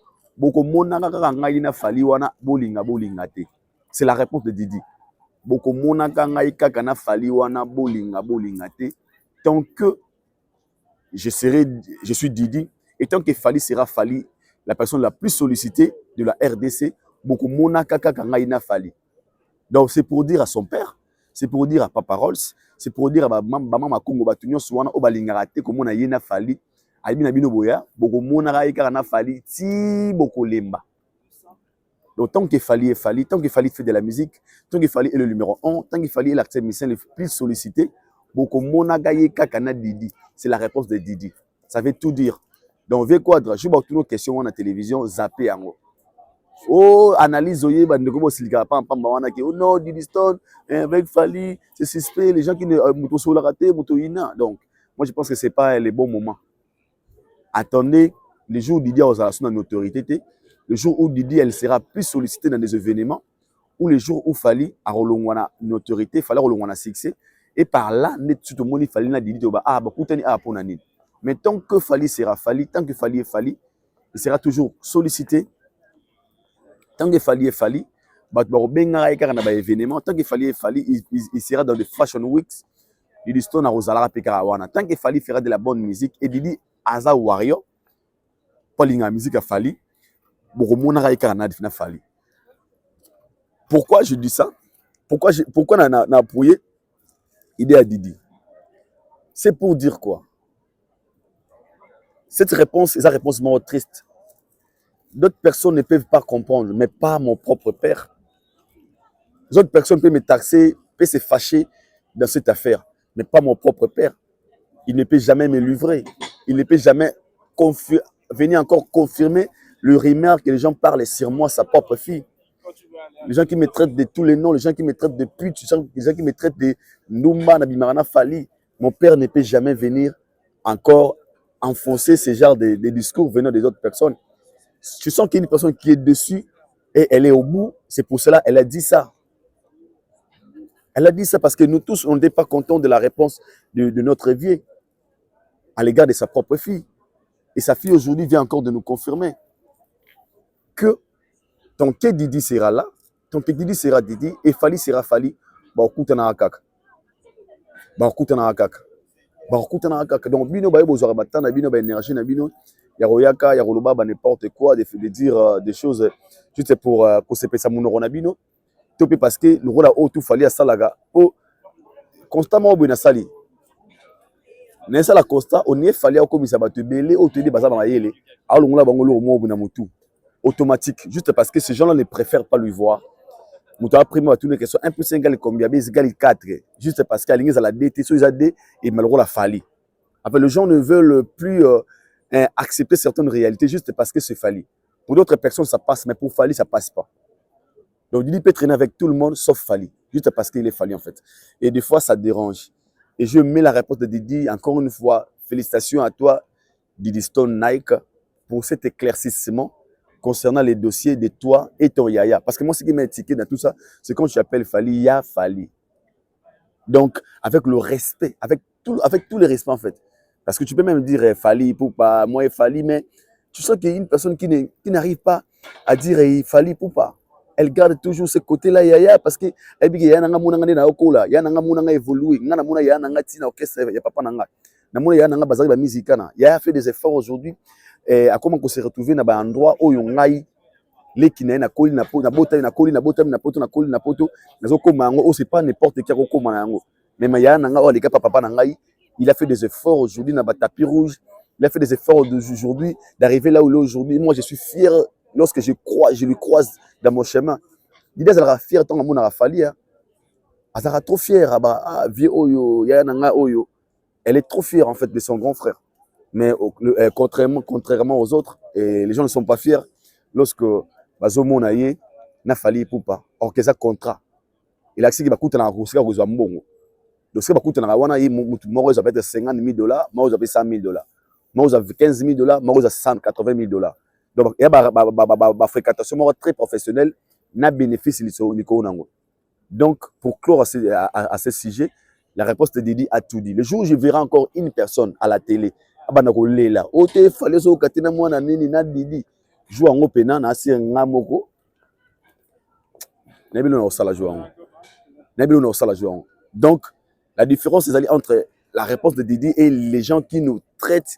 c'est la réponse de Didi. Tant que je suis Didi, et tant que Fali sera Fali, la personne la plus sollicitée de la RDC, donc c'est pour dire à son père, c'est pour dire à Papa Rolls, c'est pour dire à Maman Kongo Batunyo Swana Obalingate, comme on a yena Fali. Donc tant qu'il fallait tant qu'il fallait faire de la musique, tant qu'il fallait le numéro 1, tant qu'il fallait l'acteur musicien le plus sollicité, c'est la réponse de Didi. Ça veut tout dire. Donc V Quadra, je vais toutes nos questions à la télévision, zapper en haut. Oh, analyse oye bandeko silika pam wana ki oh non Didi Stone avec Fali, c'est suspect, les gens qui ne moto sur la raté, moto ina. Donc moi je pense que c'est pas les bons moments. Attendez le jour où Didi a son autorité, le jour où Didi elle sera plus sollicitée dans des événements, ou le jour où Fali a une autorité, Fali a un succès, et par là, tout le monde Fali na Didi mais tant que Fali sera Fali, tant que Fali est Fali, il sera toujours sollicité. Tant que Fali est Fali, tant que Fali est Fali, il sera dans des fashion weeks. Didi Stone a Rosalara Pekarawana. Tant que Fali fera de la bonne musique, et Didi Aza Wario, Paulinga musique a Fali, Fali. Pourquoi je dis ça? Pourquoi on a appuyé idée à Didi? C'est pour dire quoi? Cette réponse est une réponse vraiment triste. D'autres personnes ne peuvent pas comprendre, mais pas mon propre père. D'autres personnes peuvent me taxer, peuvent se fâcher dans cette affaire, mais pas mon propre père. Il ne peut jamais me livrer. Il ne peut jamais venir encore confirmer le rumeur que les gens parlent sur moi, sa propre fille. Les gens qui me traitent de tous les noms, les gens qui me traitent de pute, les gens qui me traitent de Numba, Nabimarana, Fali. Mon père ne peut jamais venir encore enfoncer ce genre de discours venant des autres personnes. Je sens qu'il y a une personne qui est dessus et elle est au bout. C'est pour cela qu'elle a dit ça. Elle a dit ça parce que nous tous, on n'était pas contents de la réponse de notre vieux à l'égard de sa propre fille. Et sa fille aujourd'hui vient encore de nous confirmer que tant que Didi sera là, tant que Didi sera Didi et Fali sera Fali, donc bino ba yebo zorabata na bino ba énergie na bino ya royaka ya roloba ba n'importe quoi de dire des choses juste pour se pesa monoro na bino to pe parce que le rôle a tout Fali à salaga o constamment au na sali na sala constat on est Fali a komisa ba te belé o te di baza ba mayele a longola bango lo mo bu na mutu automatique juste parce que ces gens-là ne préfèrent pas lui voir Mouta primo à toutes les questions 1 plus 5 égale combien? B égale 4. Juste parce qu'à l'ingé à la DT, soit ils a D et malheureusement la Fali. Après, les gens ne veulent plus accepter certaines réalités juste parce que c'est Fali. Pour d'autres personnes, ça passe, mais pour Fali, ça passe pas. Donc, Didi peut traîner avec tout le monde sauf Fali, juste parce qu'il est Fali en fait. Et des fois, ça dérange. Et je mets la réponse de Didi, encore une fois, félicitations à toi, Didi Stone Nike, pour cet éclaircissement concernant les dossiers de toi et ton Yaya. Parce que moi, ce qui m'a étiqueté dans tout ça, c'est quand tu appelles Fali, Ya Fali. Donc, avec le respect, avec tous les respects en fait. Parce que tu peux même dire Fali, Poupa, moi Fali, mais tu sens qu'il y a une personne qui n'arrive pas à dire Fali, Poupa. Elle garde toujours ce côté-là, Yaya, parce que elle y a un mounanga na okola, ya nanga mounanga évolué, ngana mouna ya nanga tina orchestre, ya papa nanga. Na mouna ya nanga bazari ba musicana. Yaya a fait des efforts aujourd'hui à comment qu'on se retrouver dans un endroit où il y a les qui na koli na poto na bota na koli na bota na poto na koli na poto na zoko mango oh c'est pas n'importe qui ko mango mais ya nanga oh les gars papa nanga il a fait des efforts aujourd'hui dans le tapis rouge, il a fait des efforts aujourd'hui d'arriver là où il est aujourd'hui. Moi je suis fier lorsque je lui croise dans mon chemin. Il est fier tant que mon a fallu hein. Elle sera trop fière ah vieux oyo ya nanga oyo. Elle est trop fière en fait de son grand frère. Mais contrairement aux autres, et les gens ne sont pas fiers lorsque Bazomo naye n'a fallu pour pas. Or que ça contrat. Il a dit qu'il va coûter dans la Russie aux Ambongo. Donc ce qui va coûter dans la Wana moi j'avais $50,000, moi j'avais $100,000. Moi j'avais $15,000, moi j'avais $180,000. Donc il y a une fréquentation très professionnelle, n'a bénéfice donc pour clore à ce sujet, la réponse de Didi a tout dit. Le jour où je verrai encore une personne à la télé, là, oh te fallait so katina mwana nini na Didi joue en opena na si ngamoko. Nebilo na sala jouer. Nebilo na sala jouer. Donc la différence c'est entre la réponse de Didi et les gens qui nous traitent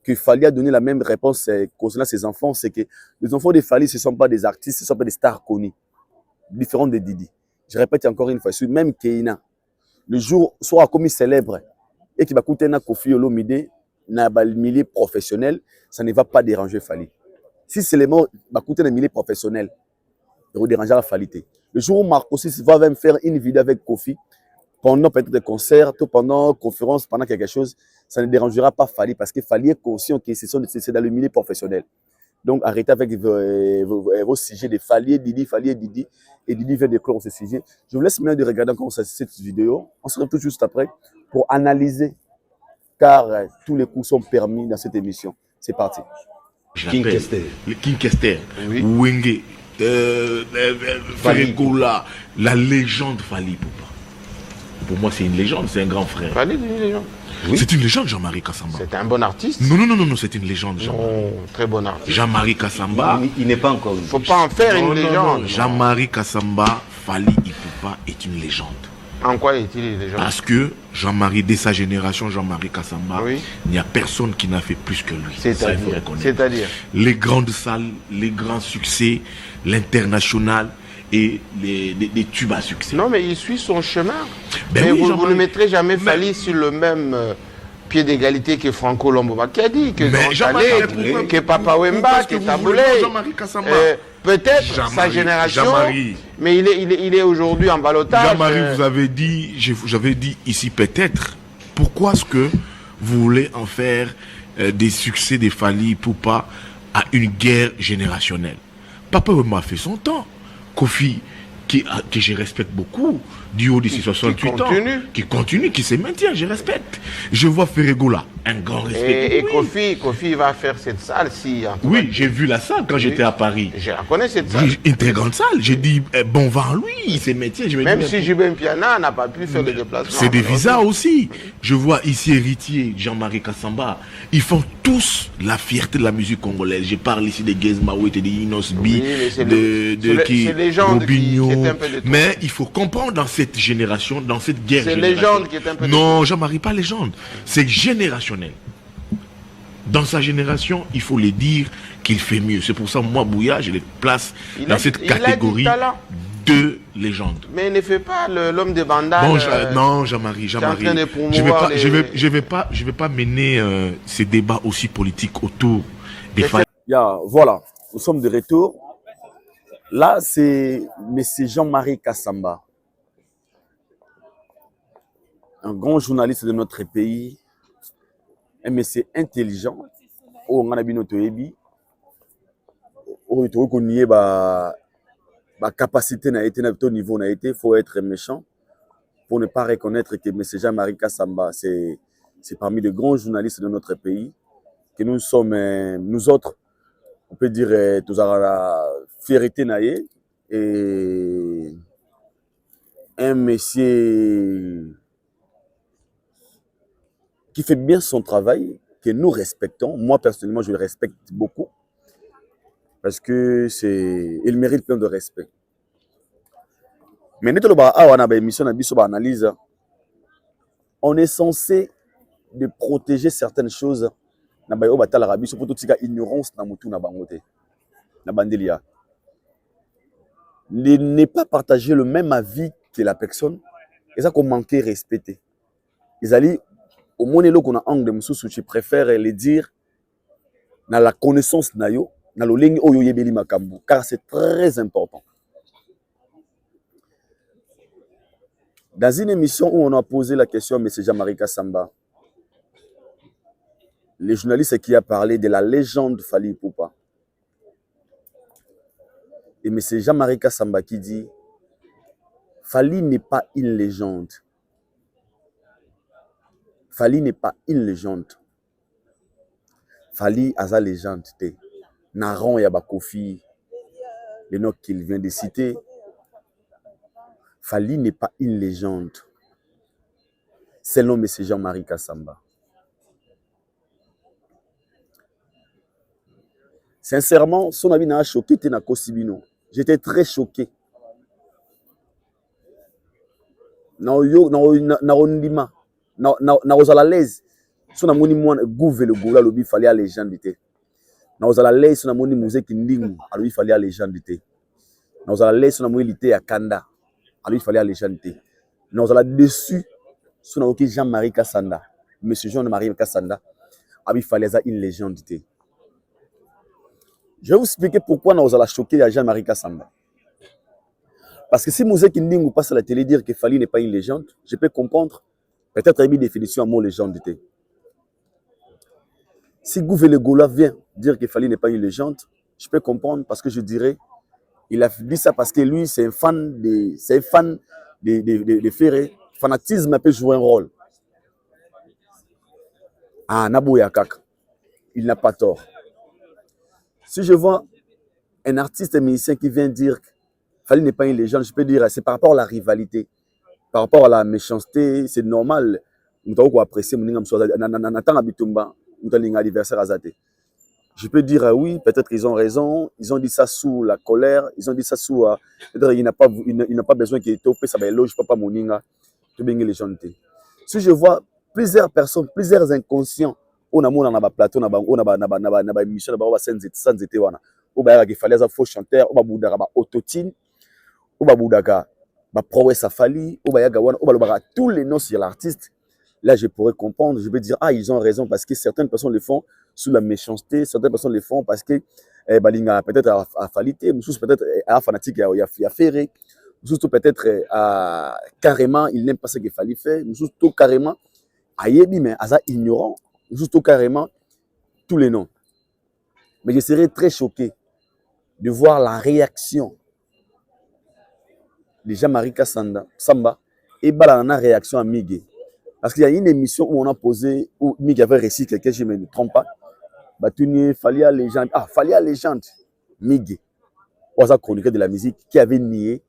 que Fali a donné la même réponse concernant ses enfants, c'est que les enfants de Fali, ce ne sont pas des artistes, ce ne sont pas des stars connues, différents de Didi. Je répète encore une fois, même Keina, le jour soit comme célèbre et qui va coûter un Kofi Olomide, dans le milieu professionnel, ça ne va pas déranger Fali. Si c'est le mot va coûter un milieu professionnel, ça va déranger Fali. Le jour où Marco aussi va même faire une vidéo avec Kofi, pendant peut-être des concerts, pendant conférence, pendant quelque chose, ça ne dérangera pas Fali parce que Fali est conscient que c'est dans le milieu professionnel. Donc arrêtez avec vos sujets de Fali et Didi, et Didi vient de clore ce sujet. Je vous laisse maintenant de regarder encore cette vidéo. On se retrouve juste après pour analyser, car tous les coups sont permis dans cette émission. C'est parti. King Kester. Le King Kester. Oui. Wenge. Ferregola. La légende Fali Poupa. Pour moi, c'est une légende, c'est un grand frère. Fali, c'est une légende. Oui. C'est une légende, Jean-Marie Kassamba. C'est un bon artiste. Non, c'est une légende, Jean-Marie. Très bon artiste. Jean-Marie Kassamba. Il n'est pas encore une. Il ne faut pas en faire une légende. Jean-Marie Kassamba, Fali Ipupa est une légende. En quoi est-il une légende? Parce que Jean-Marie, dès sa génération, Jean-Marie Kassamba, oui. Il n'y a personne qui n'a fait plus que lui. C'est-à-dire les grandes salles, les grands succès, l'international et les tubes à succès. Non, mais il suit son chemin. Ben mais oui, vous ne mettrez jamais Fali sur le même pied d'égalité que Franco Lomboba qui a dit que Jean-Marie, que Papa Wemba, que Taboulé. Peut-être sa génération, mais il est aujourd'hui en ballottage. Jean-Marie, j'avais dit ici peut-être, pourquoi est-ce que vous voulez en faire des succès des Fali Poupa à une guerre générationnelle? Papa Wemba a fait son temps. Kofi, que je respecte beaucoup, du haut de ses 68 ans, qui continue, qui se maintient, je respecte. Je vois Ferregola, un grand respect. Et oui. Kofi va faire cette salle-ci. Oui, j'ai vu la salle quand j'étais à Paris. Je la connais cette salle. Une très grande salle. J'ai dit, bon vent lui, il se maintient. Même si Jubin Piana n'a pas pu faire de déplacement. C'est des visas aussi. Je vois ici héritier, Jean-Marie Kassamba. Ils font tous la fierté de la musique congolaise. Je parle ici des Gizmaouet et des Inos B, c'est les gens qui est un peu de mais il faut comprendre dans cette génération, dans cette guerre générationnelle. C'est légende qui est un peu non, Jean-Marie, pas légende. C'est générationnel. Dans sa génération, il faut le dire qu'il fait mieux. C'est pour ça, moi, Bouya, je les place dans cette catégorie de légende. Mais il ne fait pas l'homme de bandage. Bon, non, Jean-Marie. Je vais pas mener ces débats aussi politiques autour des femmes. Voilà, nous sommes de retour. Là, c'est M. Jean-Marie Kassamba, un grand journaliste de notre pays, un monsieur intelligent, on a bien toyebi, on a ba capacité na été na niveau na été, faut être méchant pour ne pas reconnaître que M. Jean-Marie Kassamba, c'est parmi les grands journalistes de notre pays, que nous sommes, nous autres, on peut dire, tous à la fierté naïe, et un monsieur qui fait bien son travail, que nous respectons. Moi, personnellement, je le respecte beaucoup, parce que il mérite plein de respect. Mais on est censé de protéger certaines choses. Ignorance ne pas partager le même avis que la personne, et ça qu'on manquait respecter. Ils allaient au moins qu'on a angle de monsieur, je préfère les dire dans la connaissance nayo, dans le ligne oyo yebeli makambu, car c'est très important. Dans une émission où on a posé la question à M. Jean-Marie Kassamba, le journaliste qui a parlé de la légende Fally Ipupa, et M. Jean-Marie Kassamba qui dit Fally n'est pas une légende. Fally n'est pas une légende. Fally a sa légende. Naron Yabakofi, le nom qu'il vient de citer. Fally n'est pas une légende. Selon M. Jean-Marie Kassamba. Sincèrement, son avis n'a choqué, j'étais très choqué. Na ozala l'aise. Son amoni moi gouve le gola lobi fallait à légende té. Na ozala l'aise son amoni musée kindingu alobi fallait à légende té. Na ozala l'aise son amoni lité à Kanda alobi fallait à légende té. Na ozala dessus son amoni Jean-Marie Kassanda, monsieur Jean-Marie Kassanda alobi fallait à une légende té. Je vais vous expliquer pourquoi nous allons choquer à Jean-Marie Kassamba. Parce que si Mouzé Kindingu passe à la télé dire que Fally n'est pas une légende, je peux comprendre, peut-être une définition à mot légende. Si Gouvé le Gola vient dire que Fally n'est pas une légende, je peux comprendre parce que je dirais, il a dit ça parce que lui, c'est un fan de Ferré. Fanatisme peut jouer un rôle. Ah, Nabouya Kaka, il n'a pas tort. Si je vois un artiste et musicien qui vient dire que Fally n'est pas une légende, je peux dire c'est par rapport à la rivalité, par rapport à la méchanceté, c'est normal. Je peux dire oui, peut-être qu'ils ont raison, ils ont dit ça sous la colère, ils ont dit ça sous peut-être il n'a pas besoin qu'il ait topé, ça va éloge papa moninga, tout bien légende. Si je vois plusieurs personnes, plusieurs inconscients on a mon na plateau na émission na sans été wana o ba ya fallait faux chanteur o ba boudaka ba autotune o ba boudaka ba prouesse Fally o ba ya wana o ba lobaka tous les noms sur l'artiste. Là je pourrais comprendre, je vais dire ah ils ont raison parce que certaines personnes le font sous la méchanceté, certaines personnes le font parce que balinga peut-être à Falité, peut-être à fanatique il y a Ferré, peut-être carrément il n'aime pas ce que Fally fait, tout carrément ayebi mais asa ignorant. Juste carrément tous les noms. Mais je serais très choqué de voir la réaction de Jean-Marie Kassamba et la réaction à Miguel. Parce qu'il y a une émission où on a posé, où Miguel avait réussi quelqu'un, je ne me trompe pas. Fally à légende. Ah, Fally à légende. Miguel, un chroniqueur de la musique qui avait nié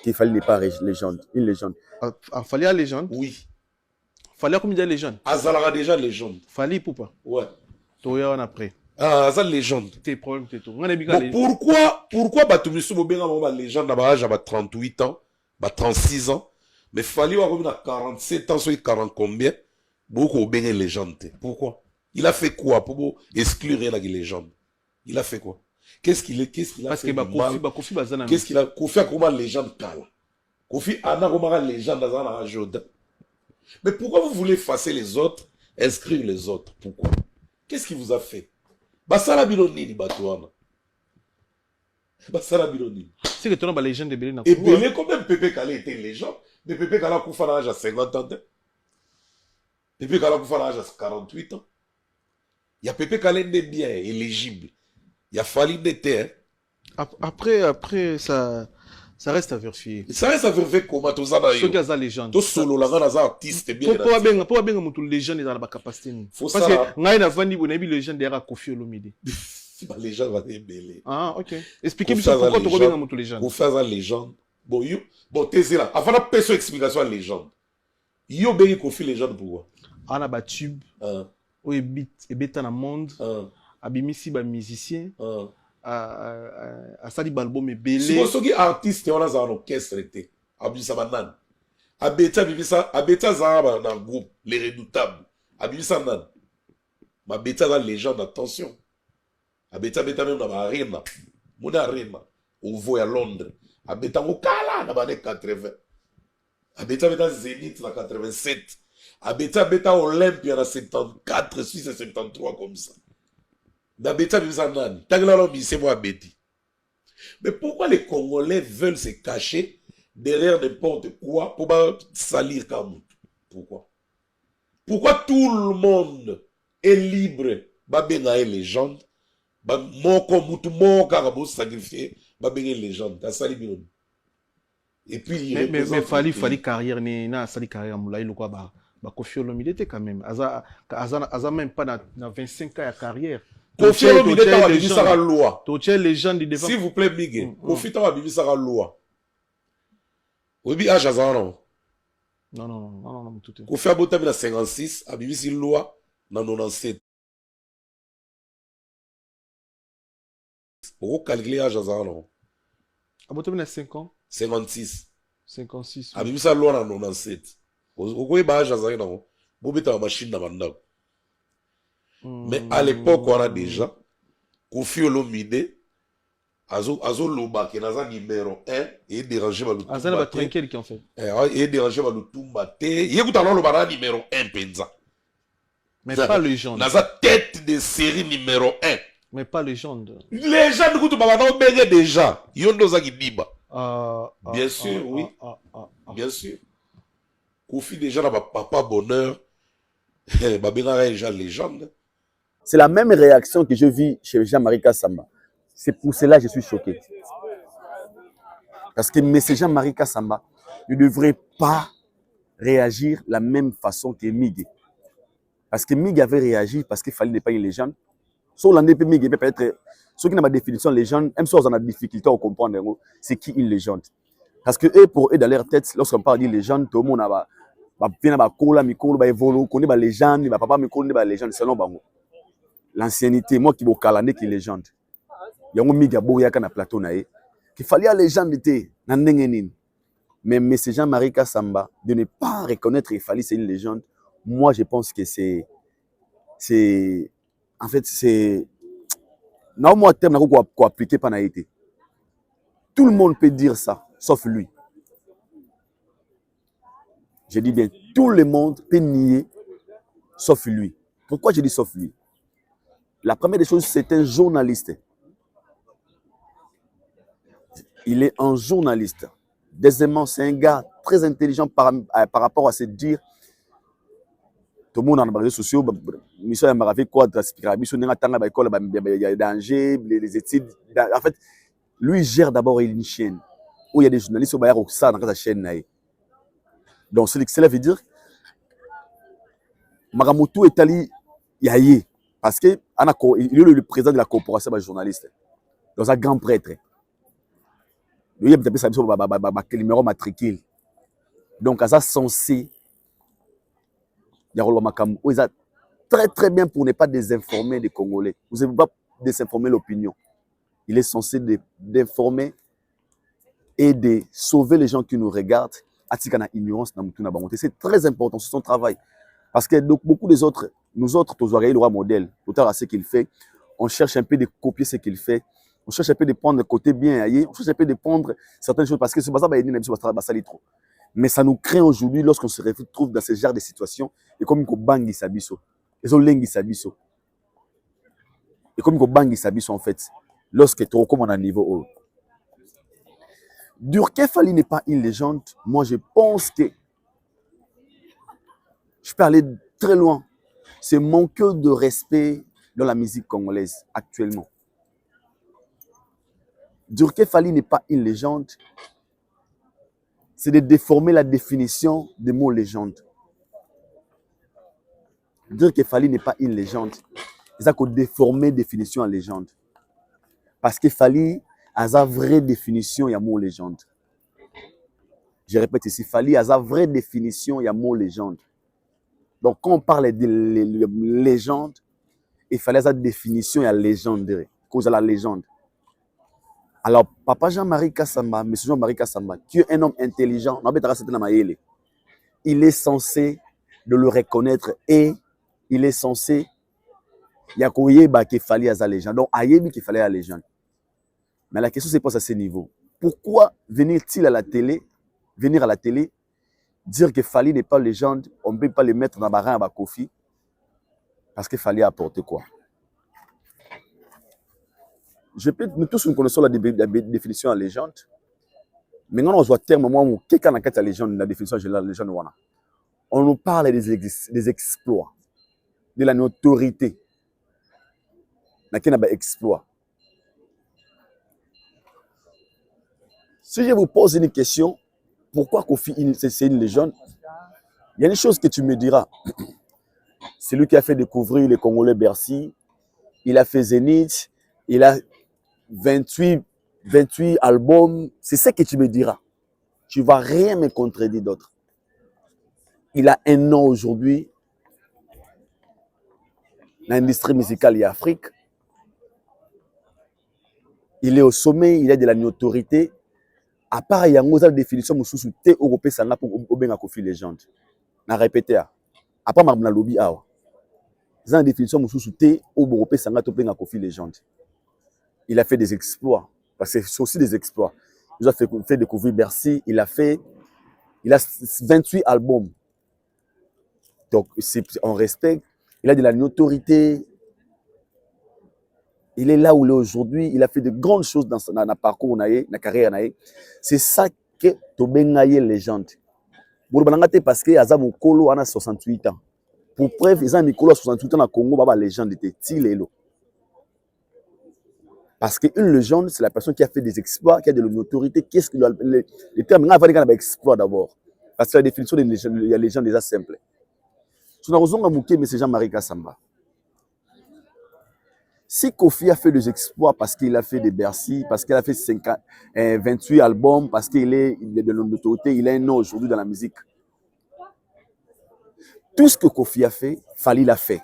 qu'il Fally n'est pas légende, une légende. Fally à légende? Oui. Fally combien de légendes? Azalara déjà légende. Fally Ipupa. Ouais. Toi après. Ah, Azal légende. Tes problèmes t'es tout. Pourquoi Batumisu Mobenga ma légende à l'âge à 38 ans, 36 ans, mais Fally a remis à 47 ans, soit 40 combien? Beaucoup bien légende. Pourquoi? Il a fait quoi pour exclure la légende? Il a fait quoi? Qu'est-ce qu'il a fait? Qu'est-ce qu'il a Kofi a comment légende kala? Kofi Anna comment légende dans la Jordan? Mais pourquoi vous voulez effacer les autres, inscrire les autres? Pourquoi? Qu'est-ce qui vous a fait? Basara Biloni, Batouana. Basara Biloni. C'est que tu as une légende de Belé. Et Belé, quand même, Pépé Kalé était une légende. Mais Pépé Kalé a coupé à l'âge à 50 ans. Pépé Kalé a coupé à l'âge à 48 ans. Il y a Pépé Kalé n'est bien éligible. Il y a Fali d'été. Après, ça reste à vérifier. Ça reste à vérifier comment tout ça d'ailleurs. Ceux qui ont la légende. Tout solo, là, on a un artiste bien. Pourquoi bien mon légende est dans la capacité? Parce que on a vendu une légende derrière Kofi Olomide. La légende va être belle. Ah, ok. Expliquez-moi pourquoi tu reviens dans mon légende. Pour faire la légende. Bon, t'es là. Avant de faire une explication à la légende. Yo béni Kofi légende pourquoi? On a tube. Ou ebita na monde. Abimisi ba musicien. Asali balbum ebele. Si vous êtes artiste, on a un orchestre. Abimisa banan. Abeta zara dans le groupe Les Redoutables. Abimisa nan. Ma beta la légende, attention. Abeta même dans ma arena. Mon arena. Au voie à Londres. Abeta au Kala dans les 80. Abeta Zénith dans 87. Abeta Olympia dans 74, 6 et 73 comme ça. Abeta nan. Tagla c'est moi Abeti. Mais pourquoi les Congolais veulent se cacher derrière n'importe quoi pour salir Kamut? Pourquoi tout le monde est libre? Babenga est légende. Moko mutu moka kabo sacrifier. Babenga légende. Ta sali binon. Et puis mais fallait carrière na sali carrière moulay le quoi ba Kofi Olomide était quand même. Aza même pas dans 25 ans de carrière. Kofi Olomide ta bibi sara loi. Toche légende du devant. S'il vous plaît Miguel. Kofi ta bibi sara loi. Obi âge azano. Non, tout est. Kofi abota na 56, abibi si loi na 97. Au calculer âge azano. Abota na 5 ans. 56. 56. Abibi sa loi na 97. Au quoi âge azano. Bobeta la machine na mandako. Mais à l'époque, on a déjà Kofi Olomide, Azo Loba, qui est dans un numéro 1, et dérangé par le Tumba. Azana va tranquille qui en fait. Et dérangé par le Tumba. Il écoute alors le numéro 1, Penza. Mais pas légende. Dans sa tête de série numéro 1. Mais pas légende. Légende, écoute, on a déjà. Yondo Zaki Diba. Bien sûr, oui. Bien sûr. Kofi déjà n'a pas bonheur. Babena est déjà légende. C'est la même réaction que je vis chez Jean-Marie Kassamba. C'est pour cela que je suis choqué. Parce que M. Jean-Marie Kassamba ne devrait pas réagir de la même façon que Migue. Parce que Migue avait réagi parce qu'il fallait pas une légende. Sauf l'année que Migue peut-être, ceux qui n'ont pas de définition de légende, même si on a des difficultés à comprendre, c'est qui une légende. Parce que eux, pour eux, dans leur tête, lorsqu'on parle de légende, tout le monde a l'ancienneté, moi qui vous calane qui légende. Il y a un miga boyaka na plateau nae. Qu'il fallait à légende était na nengenin. Mais M. Jean-Marie Kassamba de ne pas reconnaître qu'il fallait c'est une légende. Moi je pense que c'est en fait c'est non moi terme na ko appliquer pas na été. Tout le monde peut dire ça sauf lui. Je dis bien tout le monde peut nier sauf lui. Pourquoi je dis sauf lui? La première des choses, c'est un journaliste. Il est un journaliste. Deuxièmement, c'est un gars très intelligent par rapport à se dire tout le monde dans les réseaux sociaux, mission à Maravé, quoi, mission n'a pas d'école, il y a danger, les études. En fait, lui il gère d'abord une chaîne où il y a des journalistes qui sont ça dans la chaîne. Donc, cela veut dire Maramoto est allé yaye. Parce qu'il est le président de la corporation des journalistes. Donc, un grand prêtre. Il y a un numéro matricule. Donc, à ça, censé. Il y a très très bien pour ne pas désinformer les Congolais. Vous ne pouvez pas désinformer l'opinion. Il est censé d'informer et de sauver les gens qui nous regardent. C'est très important, c'est son travail. Parce que beaucoup des autres, nous autres, tous les rois modèles, tout à ce qu'il fait, on cherche un peu de copier ce qu'il fait, on cherche un peu de prendre le côté bien, on cherche un peu de prendre certaines choses, parce que c'est pas ça, trop. Mais ça nous craint aujourd'hui lorsqu'on se retrouve dans ce genre de situation, et comme il bangi sabiso, et so lengi sabiso, et comme il bangi sabiso en fait, lorsque tu recommandes un niveau haut. Durke Fali n'est pas une légende. Moi, je pense que je peux aller très loin. C'est manque de respect dans la musique congolaise actuellement. Durke Fali n'est pas une légende. C'est de déformer la définition des mots légende. Durke Fali n'est pas une légende. C'est ça qu'on déformer définition en légende. Parce que Fali a sa vraie définition, il y a mot légende. Je répète ici, Fali a sa vraie définition, il y a mot légende. Donc quand on parle de légende, il fallait sa définition, il y a légende. Cause de la légende. Alors, Papa Jean-Marie Kassamba, M. Jean-Marie Kassamba, qui est un homme intelligent, il est censé de le reconnaître et il est censé qu'il fallait à la légende. Donc, Ayebi qu'il fallait à la légende. Mais la question se pose à ce niveau. Pourquoi venir-t-il à la télé, dire que Fali n'est pas légende, on ne peut pas le mettre dans la barin à Kofi, parce qu'il fallait apporter quoi? Nous tous nous connaissons la définition de la légende. Mais quand on voit terme, moi, qu'est-ce qu'on a la légende, la définition de la légende? On nous parle des exploits, de la notoriété. Des exploits. Si je vous pose une question, pourquoi Kofi c'est une légende? Il y a une chose que tu me diras. C'est lui qui a fait découvrir les Congolais Bercy. Il a fait Zénith. Il a 28 albums. C'est ça que tu me diras. Tu ne vas rien me contredire d'autre. Il a un nom aujourd'hui dans l'industrie musicale et Afrique. Il est au sommet, il a de la notoriété. À part, il y a une définition de la européenne pour Obenga Kofi légende. Je répète. À part, il y a une définition de la européenne pour Obenga Kofi légende. Il a fait des exploits. Parce que c'est aussi des exploits. Il a fait découvrir Bercy. Il a 28 albums. Donc, on respecte. Il a de la notoriété. Il est là où il est aujourd'hui. Il a fait de grandes choses dans son parcours, dans la carrière. C'est ça que Tobengaye légende. Parce que Azam Kolo a 68 ans. Pour preuve, Azam Kolo a 68 ans dans le Congo, Baba légende était Tilelo. Parce qu'une légende, c'est la personne qui a fait des exploits, qui a de la notoriété. Qu'est-ce que les termes, il y a des exploits d'abord. Parce que la définition de la légende est déjà simple. Si on a raison de M. Jean-Marie Kassamba. Si Kofi a fait des exploits parce qu'il a fait des Bercy, parce qu'il a fait 28 albums, parce qu'il est de l'autorité, il a un nom aujourd'hui dans la musique. Tout ce que Kofi a fait, Fali l'a fait.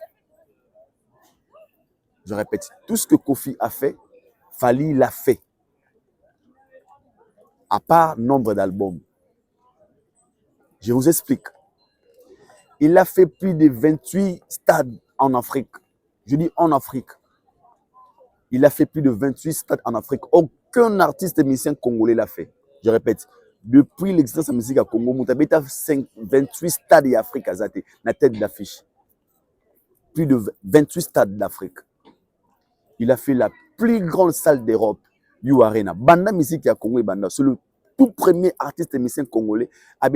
Je répète, tout ce que Kofi a fait, Fali l'a fait. À part nombre d'albums. Je vous explique. Il a fait plus de 28 stades en Afrique. Je dis en Afrique. Il a fait plus de 28 stades en Afrique. Aucun artiste musicien congolais l'a fait. Je répète, depuis l'existence de la musique à Congo, il a fait 28 stades d'Afrique à Zate, la tête d'affiche. Plus de 28 stades d'Afrique. Il a fait la plus grande salle d'Europe, You Arena. Banda musique à Congo et Banda. C'est le tout premier artiste musicien congolais à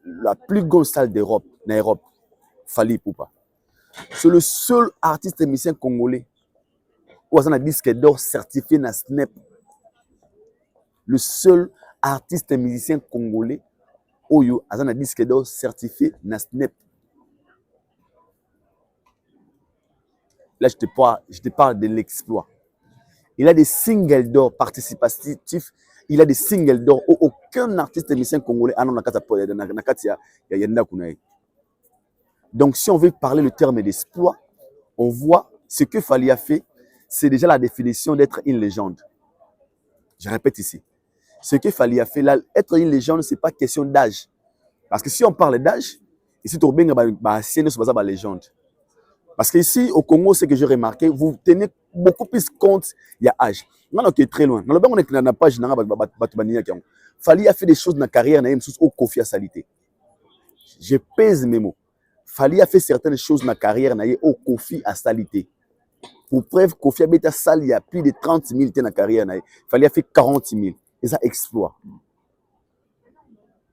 la plus grande salle d'Europe, en Europe. Fali Poupa. C'est le seul artiste musicien congolais où on a un disque d'or certifié dans SNEP. Le seul artiste musicien congolais où on a un disque d'or certifié dans SNEP. Là, je te parle de l'exploit. Il a des singles d'or participatifs. Il a des singles d'or où aucun artiste musicien congolais n'a pas. Donc, si on veut parler le terme d'exploit, on voit ce que Fali a fait. C'est déjà la définition d'être une légende. Je répète ici. Ce que Fali a fait, là, être une légende, ce n'est pas question d'âge. Parce que si on parle d'âge, ici, tu as une légende. Parce que ici, au Congo, ce que j'ai remarqué, vous tenez beaucoup plus compte, il y a âge. On est très loin. Dans le on est dans la page, Fali a fait des choses dans la carrière, au Kofi a salité. Je pèse mes mots. Fali a fait certaines choses dans la carrière, au Kofi a salité. Pour preuve, Kofi a sali il y a plus de 30 000 dans la carrière. Fali a fait 40 000. et ça exploit.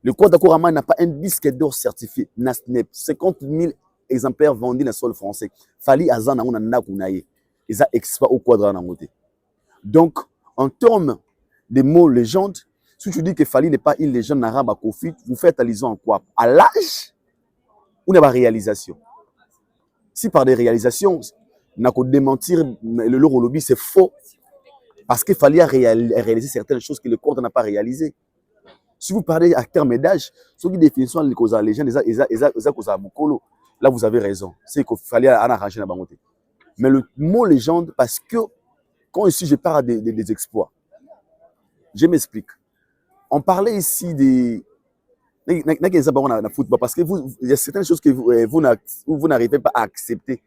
Le Kwada Kurama n'a pas un disque d'or certifié. 50 000 exemplaires vendus dans le sol français. Fali Azana on a kunaye. Et ça exploit au Quadra Namote. Donc, en termes de mots légende, si tu dis que Fali n'est pas une légende arabe à Kofi, vous faites allusion en quoi? À l'âge ou à la réalisation? Si par des réalisations, on a qu'à démentir le lobby, c'est faux. Parce qu'il fallait réaliser certaines choses que le corps n'a pas réalisées. Si vous parlez à terme d'âge, ce qui définissent les causes à légende, là vous avez raison. C'est qu'il fallait arranger la banque. Mais le mot légende, parce que quand ici je parle des exploits, je m'explique. On parlait ici des football parce que il y a certaines choses que vous n'arrivez pas à accepter.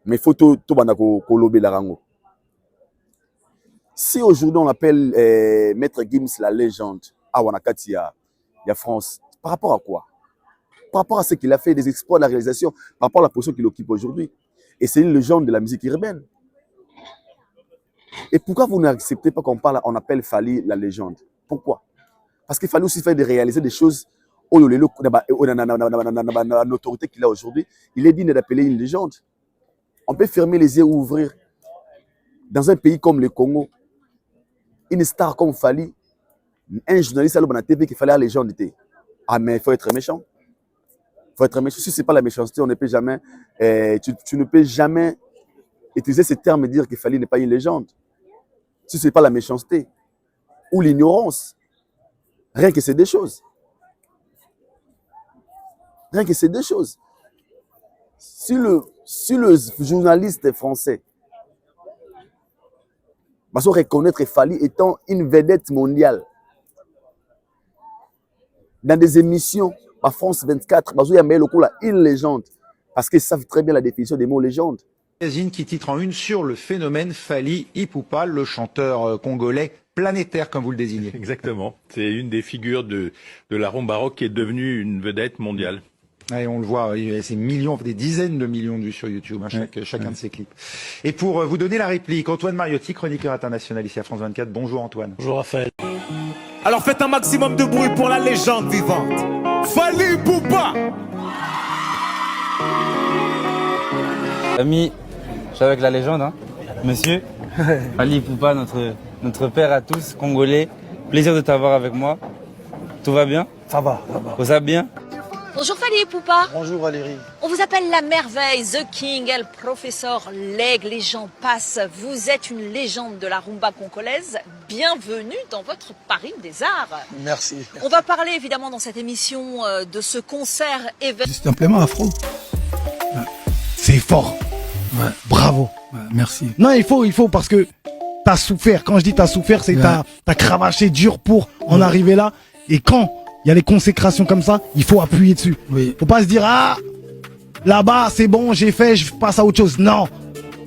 Mais il faut tout lober la rango. Si aujourd'hui on appelle Maître Gims la légende à Wanakati, il y a France, par rapport à quoi? Par rapport à ce qu'il a fait, des exploits de la réalisation, par rapport à la position qu'il occupe aujourd'hui. Et c'est une légende de la musique urbaine. Et pourquoi vous n'acceptez pas qu'on on appelle Fali la légende? Pourquoi? Parce qu'il fallait aussi faire réaliser des choses où l'autorité qu'il a aujourd'hui, il est digne d'appeler une légende. On peut fermer les yeux ou ouvrir. Dans un pays comme le Congo, une star comme Fali, un journaliste à la TV qui fallait la légende. Ah, mais il faut être méchant. Il faut être méchant. Si ce n'est pas la méchanceté, on ne peut jamais, tu ne peux jamais utiliser ce terme et dire que Fali n'est pas une légende. Si ce n'est pas la méchanceté ou l'ignorance, rien que c'est des choses. Rien que c'est des choses. Si le journaliste français va se reconnaître Fali étant une vedette mondiale dans des émissions à France 24, il y a une légende parce qu'ils savent très bien la définition des mots légende. Magazine qui titre en une sur le phénomène Fali Ipupa, le chanteur congolais planétaire comme vous le désignez. Exactement. C'est une des figures de la rumba rock qui est devenue une vedette mondiale. Et on le voit, c'est millions, des dizaines de millions de vues sur YouTube, chacun de ses clips. Et pour vous donner la réplique, Antoine Mariotti, chroniqueur international ici à France 24. Bonjour Antoine. Bonjour Raphaël. Alors faites un maximum de bruit pour la légende vivante. Fali Ipupa. Ami, je suis avec la légende, hein. Monsieur Fali Ipupa, notre père à tous, congolais. Plaisir de t'avoir avec moi. Tout va bien? Ça va. Vous allez bien? Bonjour Fali Ipupa. Bonjour Valérie. On vous appelle la merveille, The King, El Professeur, l'aigle, les gens passent. Vous êtes une légende de la rumba congolaise. Bienvenue dans votre Paris des Arts. Merci. On va parler évidemment dans cette émission de ce concert événement. C'est simplement afro. Ouais. C'est fort. Ouais. Bravo. Ouais, merci. Non, il faut parce que t'as souffert. Quand je dis t'as souffert, c'est t'as cravaché dur pour en arriver là. Et quand il y a des consécrations comme ça, il faut appuyer dessus. Oui. Faut pas se dire, ah, là-bas, c'est bon, j'ai fait, je passe à autre chose. Non.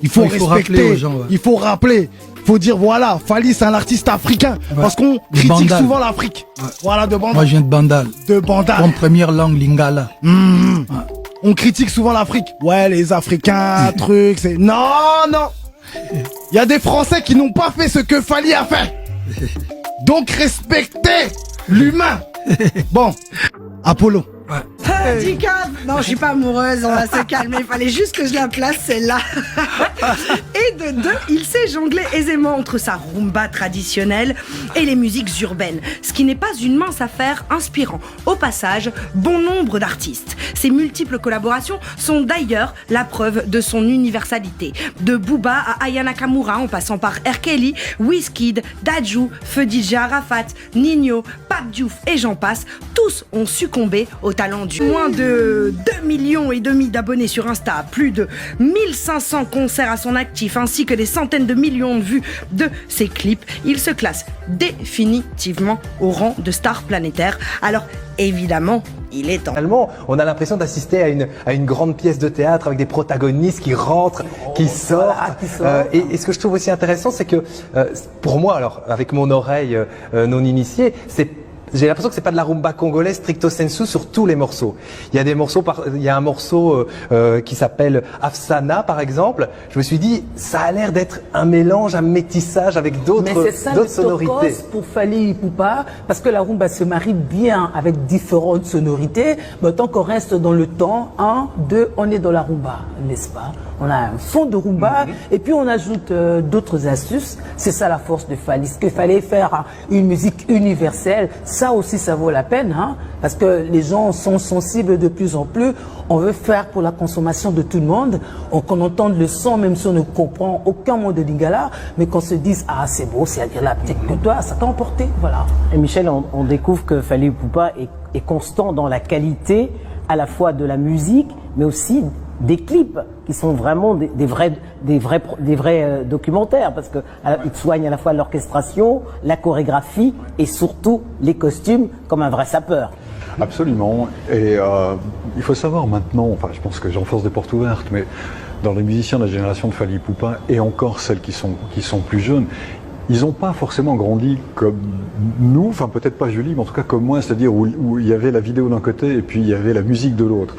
Il faut respecter. Il faut rappeler. Il faut dire, voilà, Fali, c'est un artiste africain. Ouais. Parce qu'on critique souvent l'Afrique. Ouais. Voilà, de Bandal. Moi, je viens de Bandal. De Bandal. Comme première langue, Lingala. Ouais. On critique souvent l'Afrique. Ouais, les Africains, trucs, c'est... Non. Il y a des Français qui n'ont pas fait ce que Fali a fait. Donc, respectez l'humain. Bon, Apollo. Ouais. Dicap, non, je suis pas amoureuse, on va se calmer. Il fallait juste que je la place, celle-là. Et de deux, il sait jongler aisément entre sa rumba traditionnelle et les musiques urbaines, ce qui n'est pas une mince affaire, inspirant au passage bon nombre d'artistes. Ses multiples collaborations sont d'ailleurs la preuve de son universalité. De Booba à Aya Nakamura, en passant par R. Kelly, Wizkid, Dadju, Feu DJ Arafat, Nino, Pape Diouf et j'en passe, tous ont succombé au talent du moins de 2,5 millions d'abonnés sur Insta, plus de 1500 concerts à son actif, ainsi que des centaines de millions de vues de ses clips. Il se classe définitivement au rang de star planétaire. Alors, évidemment, il est temps. Finalement, on a l'impression d'assister à une grande pièce de théâtre avec des protagonistes qui rentrent, qui sortent. Et ce que je trouve aussi intéressant, c'est que pour moi, alors avec mon oreille non initiée, c'est J'ai l'impression que c'est pas de la rumba congolaise stricto sensu sur tous les morceaux. Il y a des morceaux, il y a un morceau qui s'appelle Afsana par exemple. Je me suis dit, ça a l'air d'être un mélange, un métissage avec d'autres sonorités. Mais c'est ça le tokos pour Fally Ipupa, parce que la rumba se marie bien avec différentes sonorités. Mais tant qu'on reste dans le temps, 1, 2, on est dans la rumba, n'est-ce pas? On a un fond de rumba et puis on ajoute d'autres astuces. C'est ça la force de Fally. Ce qu'il fallait faire une musique universelle. Ça aussi, ça vaut la peine, hein, parce que les gens sont sensibles de plus en plus. On veut faire pour la consommation de tout le monde. Qu'on entende le son, même si on ne comprend aucun mot de lingala, mais qu'on se dise, ah, c'est beau, c'est agréable, peut-être que toi, ça t'a emporté, voilà. Et Michel, on découvre que Fally Ipupa est constant dans la qualité, à la fois de la musique, mais aussi des clips qui sont vraiment des vrais documentaires, parce que ils soignent à la fois l'orchestration, la chorégraphie et surtout les costumes comme un vrai sapeur. Absolument. Et il faut savoir maintenant, enfin je pense que j'enfonce des portes ouvertes, mais dans les musiciens de la génération de Fally Ipupa et encore celles qui sont plus jeunes, ils n'ont pas forcément grandi comme nous, enfin peut-être pas Julie, mais en tout cas comme moi, c'est-à-dire où il y avait la vidéo d'un côté et puis il y avait la musique de l'autre.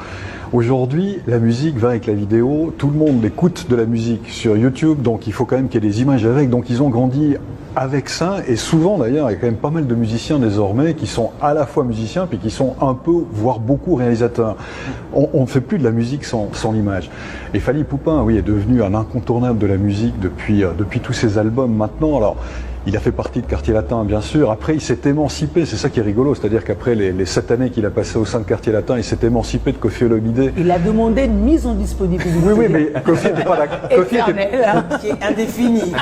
Aujourd'hui, la musique va avec la vidéo, tout le monde écoute de la musique sur YouTube, donc il faut quand même qu'il y ait des images avec, donc ils ont grandi avec ça, et souvent d'ailleurs, il y a quand même pas mal de musiciens désormais qui sont à la fois musiciens, puis qui sont un peu, voire beaucoup réalisateurs. On ne fait plus de la musique sans l'image. Et Fally Ipupa, oui, est devenu un incontournable de la musique depuis tous ses albums maintenant. Alors, il a fait partie de Quartier Latin, bien sûr. Après, il s'est émancipé. C'est ça qui est rigolo. C'est-à-dire qu'après les 7 années qu'il a passées au sein de Quartier Latin, il s'est émancipé de Koffi Olomidé. Il a demandé une mise en disponibilité. Oui, mais Koffi n'était pas d'accord. Qui est indéfini.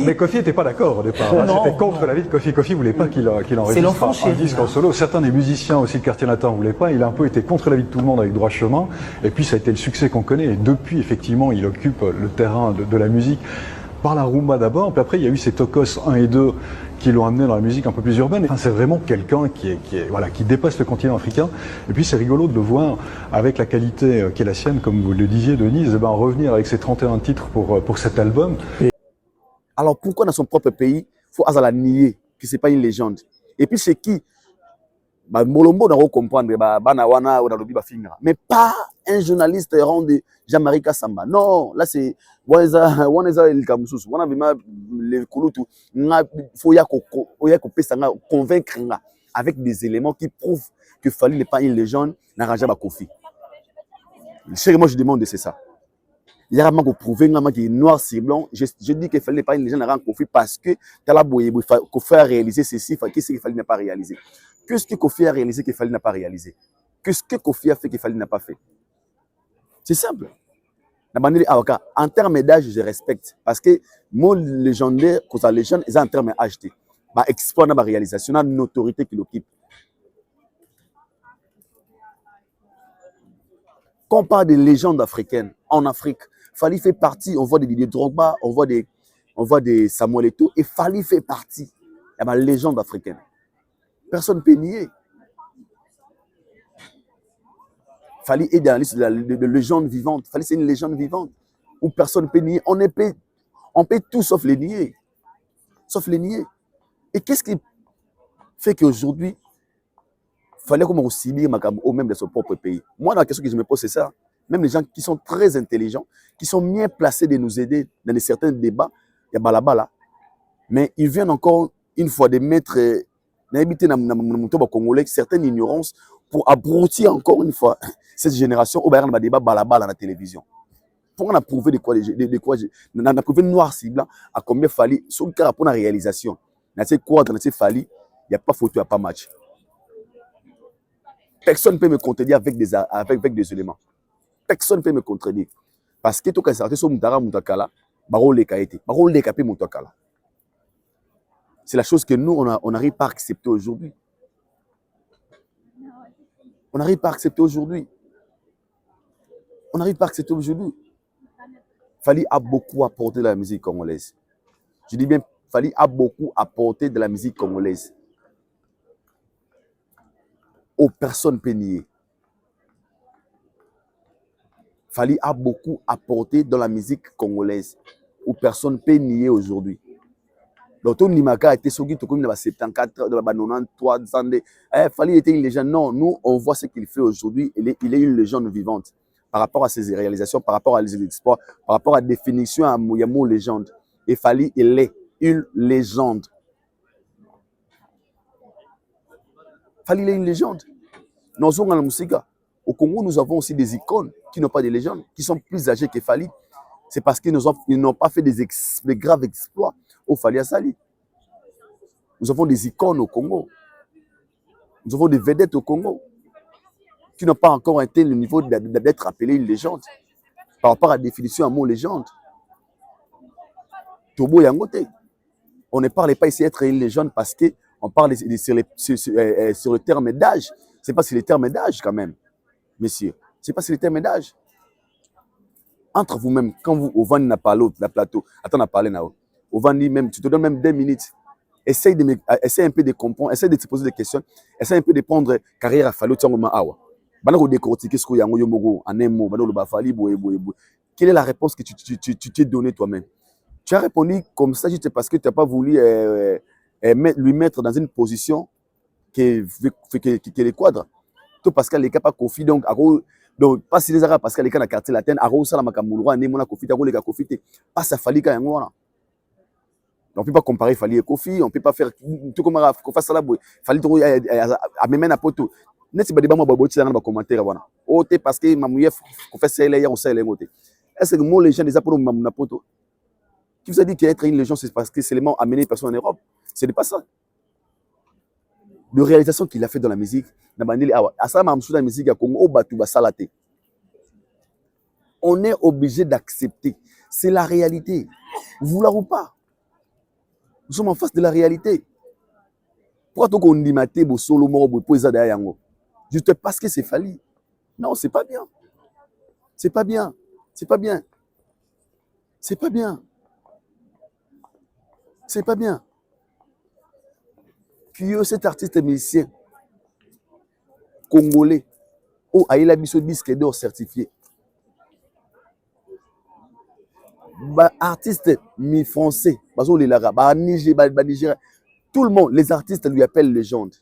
Mais Koffi n'était pas d'accord au départ. C'était contre l'avis de Koffi. Koffi voulait pas qu'il enregistre un disque en solo. Certains des musiciens aussi de Quartier Latin ne voulaient pas. Il a un peu été contre l'avis de tout le monde avec Droit Chemin. Et puis, ça a été le succès qu'on connaît. Et depuis, effectivement, il occupe le terrain de la musique. Par la rumba d'abord, puis après il y a eu ces Tokos 1 et 2 qui l'ont amené dans la musique un peu plus urbaine. Enfin, c'est vraiment quelqu'un qui dépasse le continent africain. Et puis c'est rigolo de le voir avec la qualité qui est la sienne, comme vous le disiez Denise, revenir avec ses 31 titres pour cet album. Alors pourquoi dans son propre pays, il faut la nier que ce n'est pas une légende? Et puis c'est qui Molombo n'a pas comprendre, mais pas un journaliste rond de Jean-Marie Kassamba. Non, là c'est convaincre avec des éléments qui prouvent que Fally n'est pas une légende, n'a pas Kofi. Moi je demande c'est ça. Il y a vraiment prouver que noir sur blanc. Je dis qu'il Fally n'est pas une légende, n'a Kofi parce que Kofi a réalisé ceci, qu'est-ce qu'il Fally n'a pas réalisé. Qu'est-ce que Kofi a réalisé que Fally n'a pas réalisé? Qu'est-ce que Kofi a fait que Fally n'a pas fait? C'est simple. En termes d'âge, je respecte. Parce que mon légendaire, quand les jeunes, ils ont en termes d'âge. Exploit ma réalisation, la notoriété qu'il occupe. Quand on parle de légendes africaines, en Afrique, Fally fait partie, on voit des Didier Drogba, on voit des Samuel Eto'o, et Fally fait partie de la légende africaine. Personne ne peut nier. Fally est dans la liste de légendes vivantes. Fally, c'est une légende vivante où personne ne peut nier. On peut tout sauf les nier. Sauf les nier. Et qu'est-ce qui fait qu'aujourd'hui, il fallait qu'on subir au même de son propre pays? Moi, la question que je me pose, c'est ça. Même les gens qui sont très intelligents, qui sont mieux placés de nous aider dans certains débats, il y a balabala. Mais ils viennent encore une fois de mettre Congolais certaines ignorances pour abrutir encore une fois cette génération au débat balabala à la télévision. Pour on a prouvé de quoi on a prouvé noir sur blanc à combien Fally sur le cas pour la réalisation. Dans ces quoi dans ces Fally, il n'y a pas photo, il n'y a pas match. Personne ne peut me contredire avec des éléments. Personne ne peut me contredire. Parce que tout cas, c'est Moutara Moutakala, Barole Kaete, Barole Kapé Moutakala. C'est la chose que nous, on n'arrive pas à accepter aujourd'hui. On n'arrive pas à accepter aujourd'hui. On n'arrive pas à accepter aujourd'hui. Fally a beaucoup apporté de la musique congolaise. Je dis bien, Fally a beaucoup apporté de la musique congolaise. Aux personnes péniées. Fally a beaucoup apporté dans la musique congolaise. Aux personnes péniées aujourd'hui. Donc, tout Nimaka a été sauvé, tout comme 74, 93 ans. Fali était une légende. Non, nous, on voit ce qu'il fait aujourd'hui. Il est une légende vivante par rapport à ses réalisations, par rapport à ses exploits, par rapport à la définition à Mouyamo légende. Et Fali, il est une légende. Fali, il est une légende. Nous sommes dans la musique. Au Congo, nous avons aussi des icônes qui n'ont pas de légende, qui sont plus âgées que Fali. C'est parce qu'ils n'ont pas fait des graves exploits au Fali Asali. Nous avons des icônes au Congo. Nous avons des vedettes au Congo qui n'ont pas encore atteint le niveau d'être appelées une légende par rapport à la définition à mot légende. Tobo Yangote. On ne parle pas ici d'être une légende parce qu'on parle sur le terme d'âge. Ce n'est pas sur le terme d'âge quand même, messieurs. Ce n'est pas sur le terme d'âge. Entre vous-même, quand vous au Vandi n'a pas l'autre, la plateau, attends, on a parlé là. Au Vandi même, tu te donnes même 2 minutes. Essaye un peu de comprendre, essaye de te poser des questions, essaye un peu de prendre carrière à Fali Tiangoma Awa. Bana décortiquer ce qu'il y a en un mot, quelle est la réponse que tu t'es donnée toi-même? Tu as répondu comme ça juste parce que tu n'as pas voulu lui mettre dans une position qui est les quadres. Tout parce qu'elle n'est pas confiée, donc pas si les arabes parce qu'elle est dans la quartier latin, Aro Salama Kamouloua, Nemona Kofi, Aro les Kofi, pas ça Fali Kayangwana. On ne peut pas comparer Fali et Kofi, on ne peut pas faire tout comme Kofa Salaboué. Fali à même un poteau. N'est-ce pas des bons dans les commentaires? Oh, parce que Mamouye fait ça, il y a un seul émoté. Est-ce que moi, les gens des apôtres Mamouna Poto qui vous a dit qu'être une légende, c'est parce que c'est l'élément amené personne en Europe? Ce n'est pas ça. De réalisation qu'il a fait dans la musique, on est obligé d'accepter. C'est la réalité. Vouloir ou pas. Nous sommes en face de la réalité. Pourquoi on dit maté bo solo moro bo poeza derrière yango? Juste parce que c'est Fali. Non, c'est pas bien. C'est pas bien. C'est pas bien. C'est pas bien. C'est pas bien. Que cet artiste musicien congolais ou a il a biso disque d'or certifié. Bah, artiste mi-français, parce que les Arabes, Niger, tout le monde, les artistes lui appellent légende.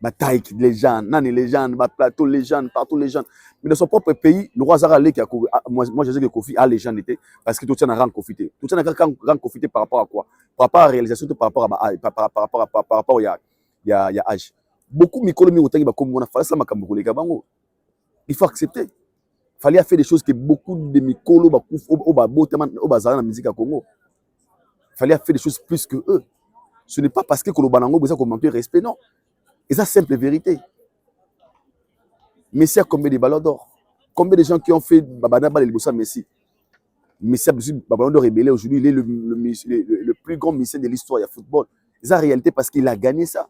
Bataille, légende, Nani légende, Plateau légende, partout légende. Mais dans son propre pays, le roi Zara qui a moi je sais que Kofi a légende parce que tout ça n'a rien profité. Tout ça n'a rien profité par rapport à quoi? Par rapport à la réalisation, par rapport à il y a âge. Beaucoup il faut accepter. Fallait faire des choses que beaucoup de Mikolo au musique à Congo. Fallait faire des choses plus que eux. Ce n'est pas parce que Kolobanango besoin qu'on manque de respect, non. Et ça, simple vérité. Messi a combien de ballons d'or? Combien de gens qui ont fait Babana et le Messi? Messi a besoin de ballon d'or rébellé aujourd'hui. Il est le plus grand Messi de l'histoire du football. C'est la réalité parce qu'il a gagné ça.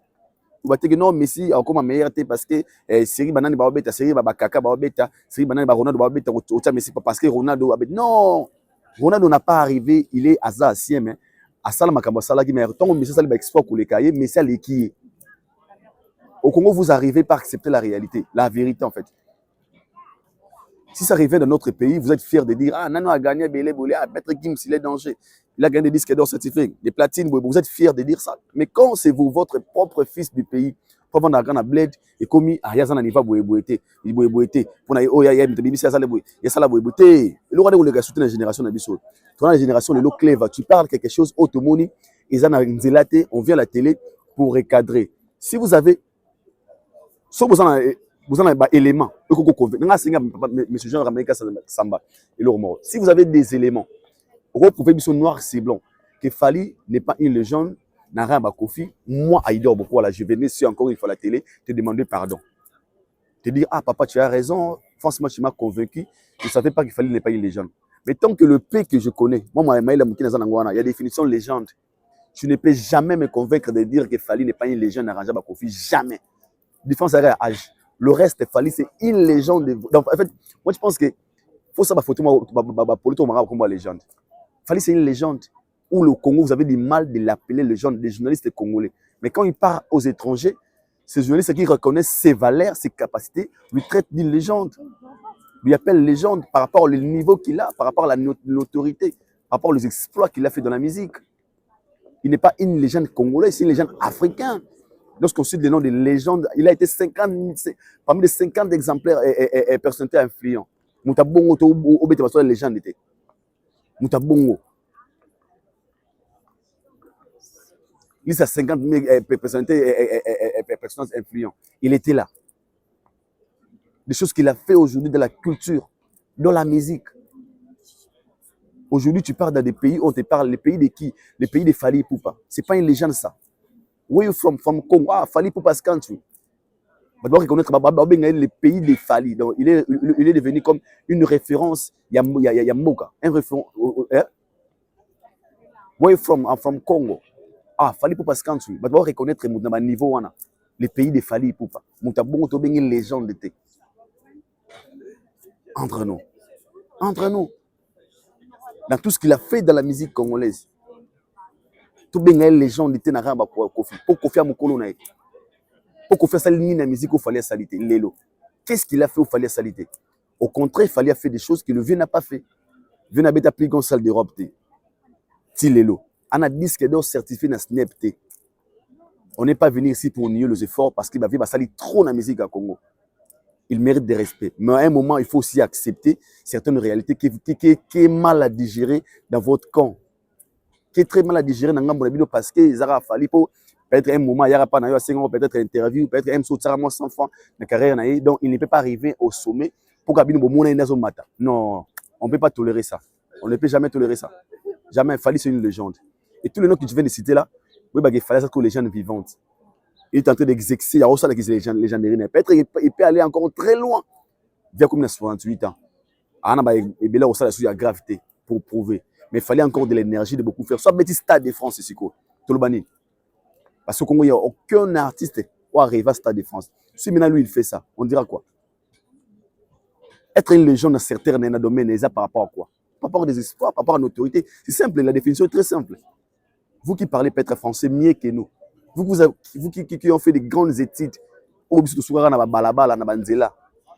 Vous va dire que non, Messi a encore ma meilleure parce que Seri Banane Babeta, Seri Babakaka Babeta, Seri Banane Ronaldo Babeta, Messi parce que Ronaldo Babeta. Non, Ronaldo n'a pas arrivé, il est Azassien, mais à Salama Kambasala qui m'a tant Messi Salba exploit pour les cahiers, Messi a l'équipe. Au Congo, vous arrivez par accepter la réalité, la vérité en fait. Si ça arrivait dans notre pays, vous êtes fiers de dire ah Nano a gagné Belé Bolé, ah Maître Gims il est danger. Il a gagné des disques d'or certifiés, des platines, vous êtes fiers de dire ça. Mais quand c'est vous, votre propre fils du pays, pour vendre la grande bled, et comme il y a un niveau boéboété, il boéboété, pour aller, oh, il y a ça la boéboété. Le roi de soutenir la génération d'Abisso. Toi, la génération de l'eau clève, tu parles quelque chose, automoni, ils en ont une zélaté, on vient à la télé pour recadrer. Si vous avez, soit vous en avez des éléments, si vous avez des éléments, vous pouvez dire noir, c'est blanc, que Fali n'est pas une légende, n'a rien à Kofi. Moi, Aïdor, beaucoup, là, je venais sur encore une fois la télé, te demander pardon. Te dire, ah papa, tu as raison, franchement, tu m'as convaincu, je ne savais pas qu'il Fali n'est pas une légende. Mais tant que le P que je connais, moi, il y a des définitions de légende. Tu ne peux jamais me convaincre de dire que Fali n'est pas une légende, n'a rien à Kofi, jamais. Différence à âge. Le reste, Fali, c'est une légende. Donc, en fait, moi, je pense que faut savoir photo comme une légende. Fali, c'est une légende. Où le Congo, vous avez du mal de l'appeler légende, des journalistes congolais. Mais quand il part aux étrangers, ces journalistes qui reconnaissent ses valeurs, ses capacités, lui traitent d'une légende. Lui appellent légende par rapport au niveau qu'il a, par rapport à la notoriété, par rapport aux exploits qu'il a fait dans la musique. Il n'est pas une légende congolaise, c'est une légende africaine. Lorsqu'on cite le nom de légende, il a été 50, parmi les 50 exemplaires et personnalités influents. Moutabongo, obété parce que la légende était. Moutabongo. Il a 50 personnalités et personnages influents. Il était là. Des choses qu'il a fait aujourd'hui dans la culture, dans la musique. Aujourd'hui, tu pars dans des pays où on te parle, les pays de qui? Les pays de Fally Ipupa. Ce n'est pas une légende, ça. Where you from Congo? Ah, Fally Ipupa's country. On doit reconnaître les pays de Fally. Donc, il est devenu comme une référence. Il y a Moka. Un référent. Where you from? I'm from Congo. Ah, Fally Ipupa's country. On doit reconnaître le niveau. Les pays de Fally Ipupa. Moutabongo, tu es une légende. Entre nous. Entre nous. Dans tout ce qu'il a fait dans la musique congolaise. Tout bien les gens étaient dans la Kofi. Pour Kofi à Mokolo naï. Pour Kofi à Salini la musique, il fallait salité. Lélo. Qu'est-ce qu'il a fait? Il fallait salité. Au contraire, il fallait faire des choses que le vieux n'a pas fait. Le vieux n'a pas plus grande salle d'Europe. Si Lélo. On a disque d'or certifié dans Snap. On n'est pas venu ici pour nier les efforts parce qu'il va salir trop dans la musique à Congo. Il mérite des respects. Mais à un moment, il faut aussi accepter certaines réalités qui est mal à digérer dans votre camp. Qui est très mal à digérer dans le camp parce qu'il a fallu peut-être un moment, il n'y aura pas peut-être interview, peut-être un saut de sans fin de carrière. Donc, il ne peut pas arriver au sommet pour qu'il y ait un matin. Non, on ne peut pas tolérer ça. On ne peut jamais tolérer ça. Jamais. Fally, c'est une légende. Et tous les noms que tu viens de citer là, il fallait ça que les légendes vivantes. Il est en train d'exercer, il y a aussi les légendes. Peut-être il peut aller encore très loin. Il y a comme 68 ans. Il y a aussi la gravité pour prouver. Mais il fallait encore de l'énergie de beaucoup faire. Soit petit Stade de France ici, tout le bani. Parce qu'au Congo, il n'y a aucun artiste qui arrive à Stade de France. Si maintenant lui il fait ça, on dira quoi? Être une légende dans certains domaines, par rapport à quoi? Par rapport à des espoirs, par rapport à l'autorité. C'est simple, la définition est très simple. Vous qui parlez peut-être français mieux que nous. Vous qui ont fait des grandes études,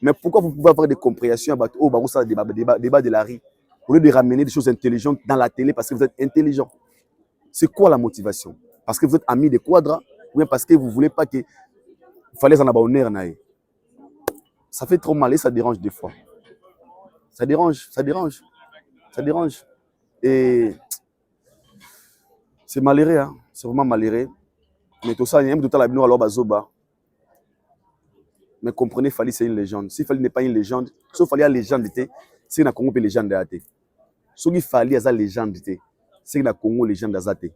mais pourquoi vous pouvez avoir des compréhensions à débat de la rue au lieu de ramener des choses intelligentes dans la télé parce que vous êtes intelligent? C'est quoi la motivation? Parce que vous êtes ami de Quadra ou bien parce que vous ne voulez pas que il fallait en avoir honneur? Ça fait trop mal et ça dérange des fois. Ça dérange. Et c'est malheureux, hein? C'est vraiment malheureux. Mais tout ça, il y a un peu de temps alors bazoba. Mais comprenez, Fally c'est une légende. Si Fally n'est pas une légende, sauf Fally a légende, c'est une Congo légende d'athée. Sauf Fally a légende, c'est une Congo légende d'athée.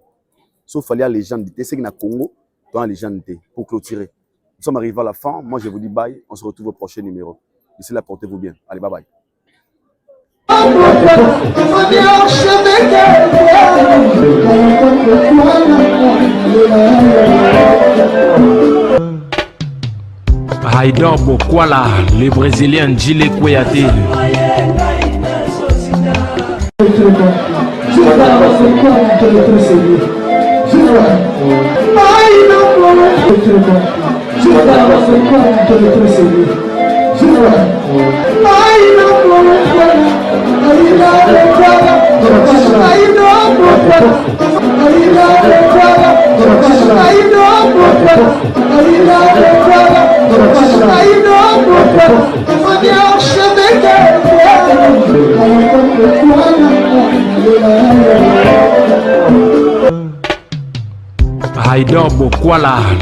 Sauf Fally a légende, c'est une Congo dans la légende. Pour clôturer. Nous sommes arrivés à la fin. Moi, je vous dis bye. On se retrouve au prochain numéro. D'ici là, portez-vous bien. Allez, bye bye. Haïdor Bokwala, le Brésilien Djile Kouyaté. Haïdor Bokwala.